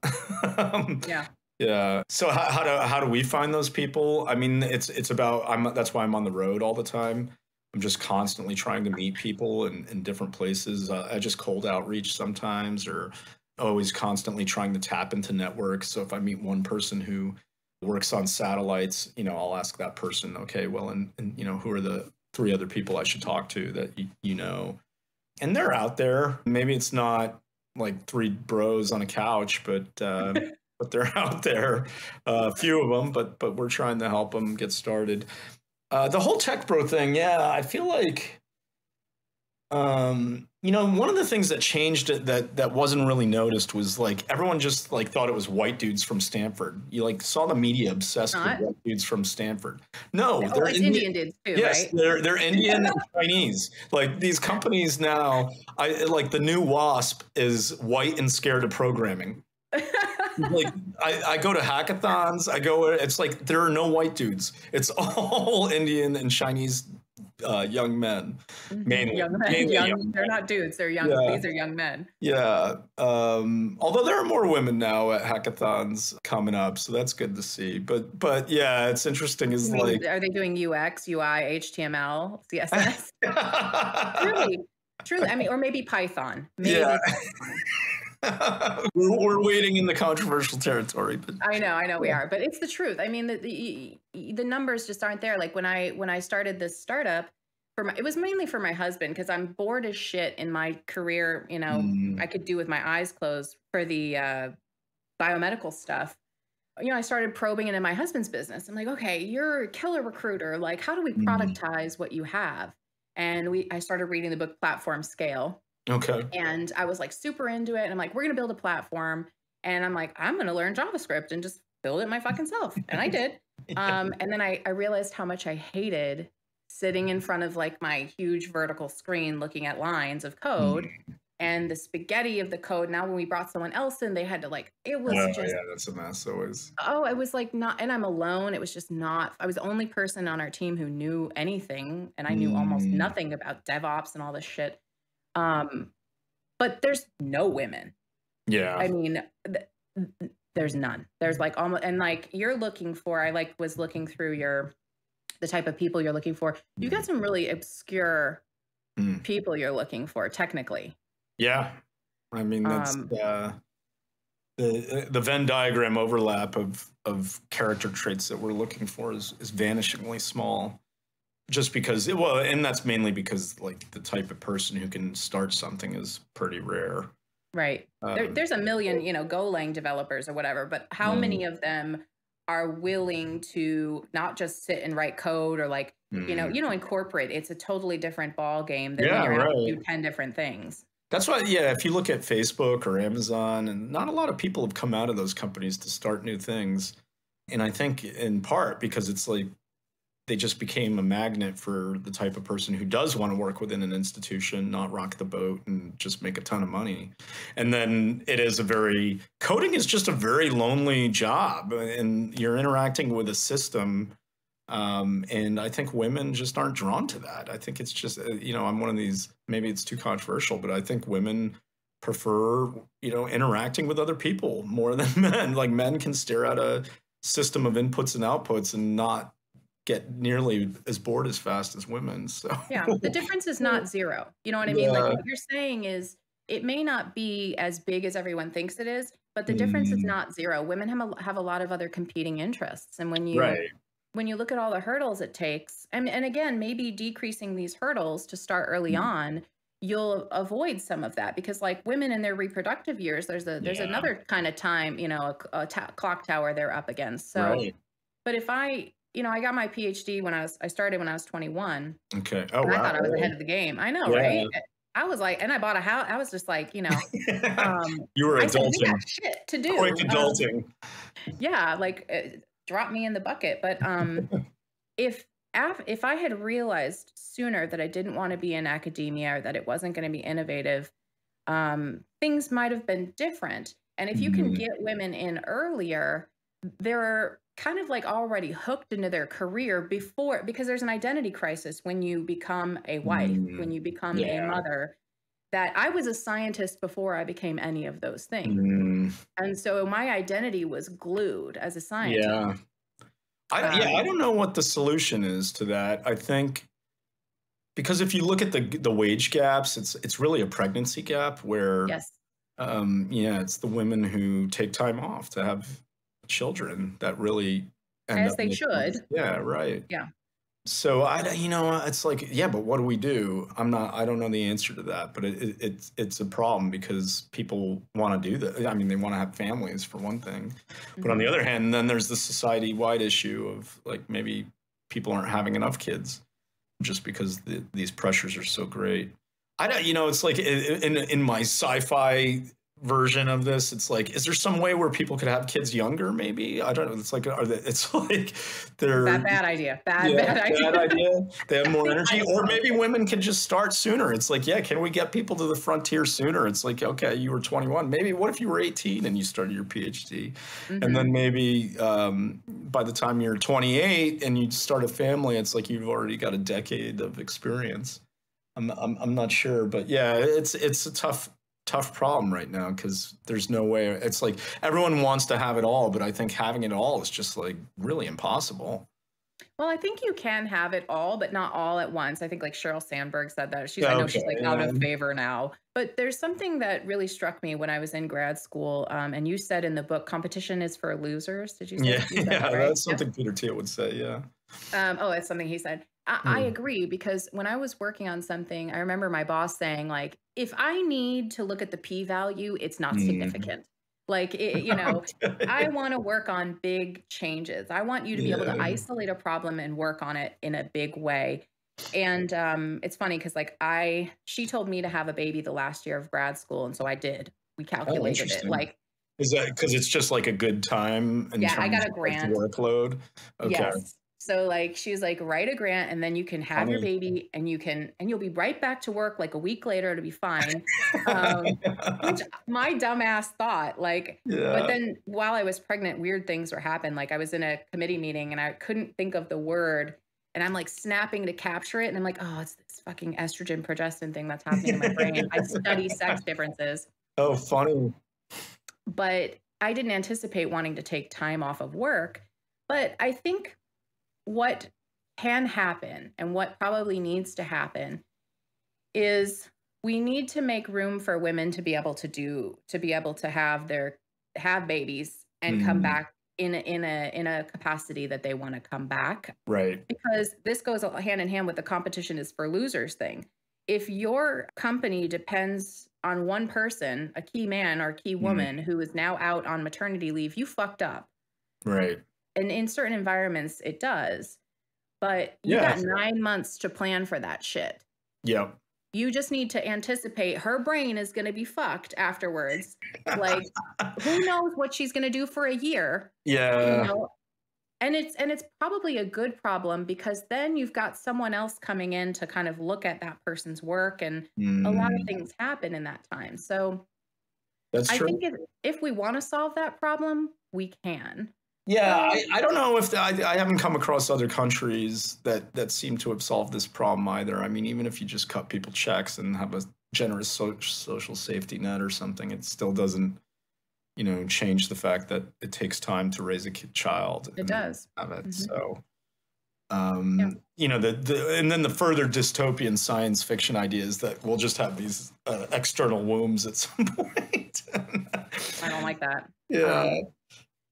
S2: Yeah. So how do we find those people? I mean, it's about that's why I'm on the road all the time. I'm just constantly trying to meet people in different places. I just cold outreach sometimes, or always constantly trying to tap into networks. So if I meet one person who works on satellites, you know, I'll ask that person, okay, well, and you know, who are the 3 other people I should talk to that you know, and they're out there. Maybe it's not like 3 bros on a couch, but they're out there, a few of them, but we're trying to help them get started. The whole tech bro thing, I feel like, you know, one of the things that changed that wasn't really noticed was like everyone just like thought it was white dudes from Stanford. You like saw the media obsessed with white dudes from Stanford. No, they're
S1: Indian dudes too,
S2: yes,
S1: right?
S2: They're Indian and Chinese. Like these companies now, like the new WASP is white and scared of programming. Like I go to hackathons, it's like there are no white dudes. It's all Indian and Chinese young men, mainly.
S1: They're not dudes. They're young. Yeah. These are young men.
S2: Yeah. Although there are more women now at hackathons coming up, so that's good to see. But yeah, it's interesting.
S1: Are they doing UX, UI, HTML, CSS? Truly. I mean, or maybe Python. Maybe Python.
S2: We're waiting in the controversial territory, but
S1: I know we are, but it's the truth. I mean, the numbers just aren't there. Like when I started this startup, it was mainly for my husband because I'm bored as shit in my career. You know, I could do with my eyes closed for the biomedical stuff. You know, I started probing into my husband's business. I'm like, okay, you're a killer recruiter. Like, how do we productize what you have? And I started reading the book Platform Scale.
S2: Okay.
S1: And I was like super into it. And I'm like, we're going to build a platform. And I'm like, I'm going to learn JavaScript and just build it my fucking self. And I did. And then I realized how much I hated sitting in front of like my huge vertical screen looking at lines of code and the spaghetti of the code. Now, when we brought someone else in, they had to like, it was just,
S2: yeah, that's a mess always.
S1: oh, it was like not, and I'm alone. It was just not, I was the only person on our team who knew anything. And I knew almost nothing about DevOps and all this shit. But there's no women.
S2: Yeah.
S1: I mean, there's none. There's like almost, and like you're looking for, I like was looking through the type of people you're looking for. You got some really obscure people you're looking for technically.
S2: Yeah. I mean, that's the Venn diagram overlap of character traits that we're looking for is vanishingly small. Just because, and that's mainly because like the type of person who can start something is pretty rare.
S1: Right. There's a million, Golang developers or whatever, but how many of them are willing to not just sit and write code or like, in corporate, it's a totally different ball game than when you're having to do 10 different things.
S2: That's why, if you look at Facebook or Amazon, and not a lot of people have come out of those companies to start new things. And I think in part because it's like, they just became a magnet for the type of person who does want to work within an institution, not rock the boat and just make a ton of money. And then coding is just a very lonely job, and you're interacting with a system. And I think women just aren't drawn to that. I think it's just, I'm one of these, maybe it's too controversial, but I think women prefer, interacting with other people more than men. Like men can stare at a system of inputs and outputs and not get nearly as bored as fast as women. So
S1: yeah, the difference is not zero. You know what I mean? Like what you're saying is it may not be as big as everyone thinks it is, but the difference is not zero. Women have a lot of other competing interests. And when you look at all the hurdles it takes, and again, maybe decreasing these hurdles to start early on, you'll avoid some of that because like women in their reproductive years, there's another kind of time, a clock tower they're up against. So, but if I got my PhD I started when I was 21.
S2: Okay. Oh, wow.
S1: I thought I was ahead of the game. I know, right? I was like, and I bought a house. I was just like,
S2: you were adulting.
S1: We got shit to do.
S2: Quite adulting.
S1: Drop me in the bucket. But if I had realized sooner that I didn't want to be in academia or that it wasn't going to be innovative, things might have been different. And if you can get women in earlier, they're kind of like already hooked into their career because there's an identity crisis when you become a wife, when you become a mother, that I was a scientist before I became any of those things. And so my identity was glued as a scientist.
S2: Yeah. I don't know what the solution is to that. I think because if you look at the wage gaps, it's really a pregnancy gap where, it's the women who take time off to have children that really
S1: as they should.
S2: Yeah, right.
S1: Yeah.
S2: So it's like, but what do we do? I don't know the answer to that, but it's a problem because people want to do that. I mean, they want to have families for one thing, but on the other hand, then there's the society-wide issue of like maybe people aren't having enough kids just because these pressures are so great. It's like in my sci-fi version of this, it's like, is there some way where people could have kids younger? Maybe I don't know. It's like, they're
S1: bad idea. Bad idea.
S2: They have more energy, or maybe women can just start sooner. It's like, can we get people to the frontier sooner? It's like, okay, you were 21. Maybe what if you were 18 and you started your PhD, and then maybe by the time you're 28 and you start a family, it's like you've already got a decade of experience. I'm not sure, but it's a tough problem right now because there's no way. It's like everyone wants to have it all, but I think having it all is just like really impossible.
S1: Well, I think you can have it all, but not all at once. I think like Sheryl Sandberg said that. I know she's like out of favor now. But there's something that really struck me when I was in grad school. And you said in the book, competition is for losers. Did you say that? Right?
S2: That's something Peter Thiel would say. Yeah.
S1: That's something he said. I agree, because when I was working on something, I remember my boss saying, like, if I need to look at the p-value, it's not significant. Like, I want to work on big changes. I want you to be able to isolate a problem and work on it in a big way. And it's funny because she told me to have a baby the last year of grad school. And so I did. We calculated it. Like,
S2: is that because it's just like a good time?
S1: I got a grant.
S2: Workload. Okay.
S1: Yes. So like, she was like, write a grant and then you can have your baby and you'll be right back to work like a week later to be fine. Which my dumbass thought, like, but then while I was pregnant, weird things were happening. Like I was in a committee meeting and I couldn't think of the word and I'm like snapping to capture it. And I'm like, oh, it's this fucking estrogen progestin thing that's happening in my brain. I study sex differences.
S2: Oh, funny.
S1: But I didn't anticipate wanting to take time off of work. But I think what can happen and what probably needs to happen is we need to make room for women to be able to have babies and come back in a capacity that they want to come back.
S2: Right.
S1: Because this goes hand in hand with the competition is for losers thing. If your company depends on one person, a key man or key woman who is now out on maternity leave, you fucked up.
S2: Right.
S1: And in certain environments, it does. But you got 9 months to plan for that shit.
S2: Yep.
S1: You just need to anticipate her brain is going to be fucked afterwards. Like, who knows what she's going to do for a year?
S2: Yeah.
S1: You know? And it's probably a good problem because then you've got someone else coming in to kind of look at that person's work and a lot of things happen in that time. So
S2: that's true.
S1: I think if we want to solve that problem, we can.
S2: Yeah, I don't know if I haven't come across other countries that seem to have solved this problem either. I mean, even if you just cut people checks and have a generous social safety net or something, it still doesn't, change the fact that it takes time to raise a child.
S1: It does.
S2: Have it. So, and then the further dystopian science fiction ideas that we'll just have these external wombs at some point.
S1: I don't like that.
S2: Yeah.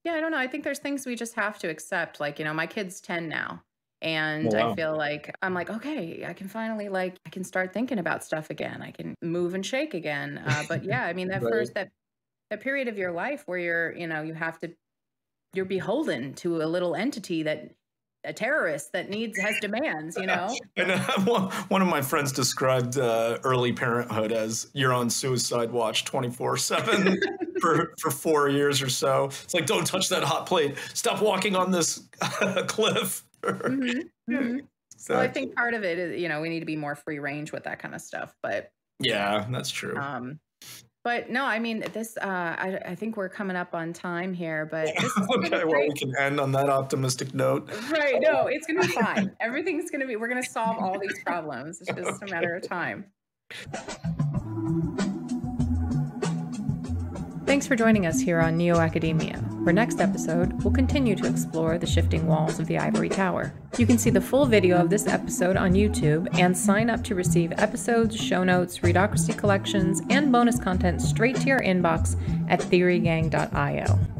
S1: Yeah, I don't know. I think there's things we just have to accept. Like, my kid's 10 now. And I feel like I'm like, okay, I can finally I can start thinking about stuff again. I can move and shake again. But yeah, I mean, that that period of your life where you're beholden to a little entity a terrorist that has demands,
S2: And one of my friends described early parenthood as you're on suicide watch 24/7 for 4 years or so. It's like, don't touch that hot plate. Stop walking on this cliff.
S1: So I think part of it is, we need to be more free range with that kind of stuff. But
S2: yeah, that's true.
S1: But no, I mean, this, I think we're coming up on time here, but this is
S2: okay, well, we can end on that optimistic note.
S1: Right. No, it's going to be fine. Everything's going to be, we're going to solve all these problems. It's just a matter of time.
S3: Thanks for joining us here on NeoAcademia. For next episode, we'll continue to explore the shifting walls of the ivory tower. You can see the full video of this episode on YouTube and sign up to receive episodes, show notes, Readocracy collections, and bonus content straight to your inbox at theorygang.io.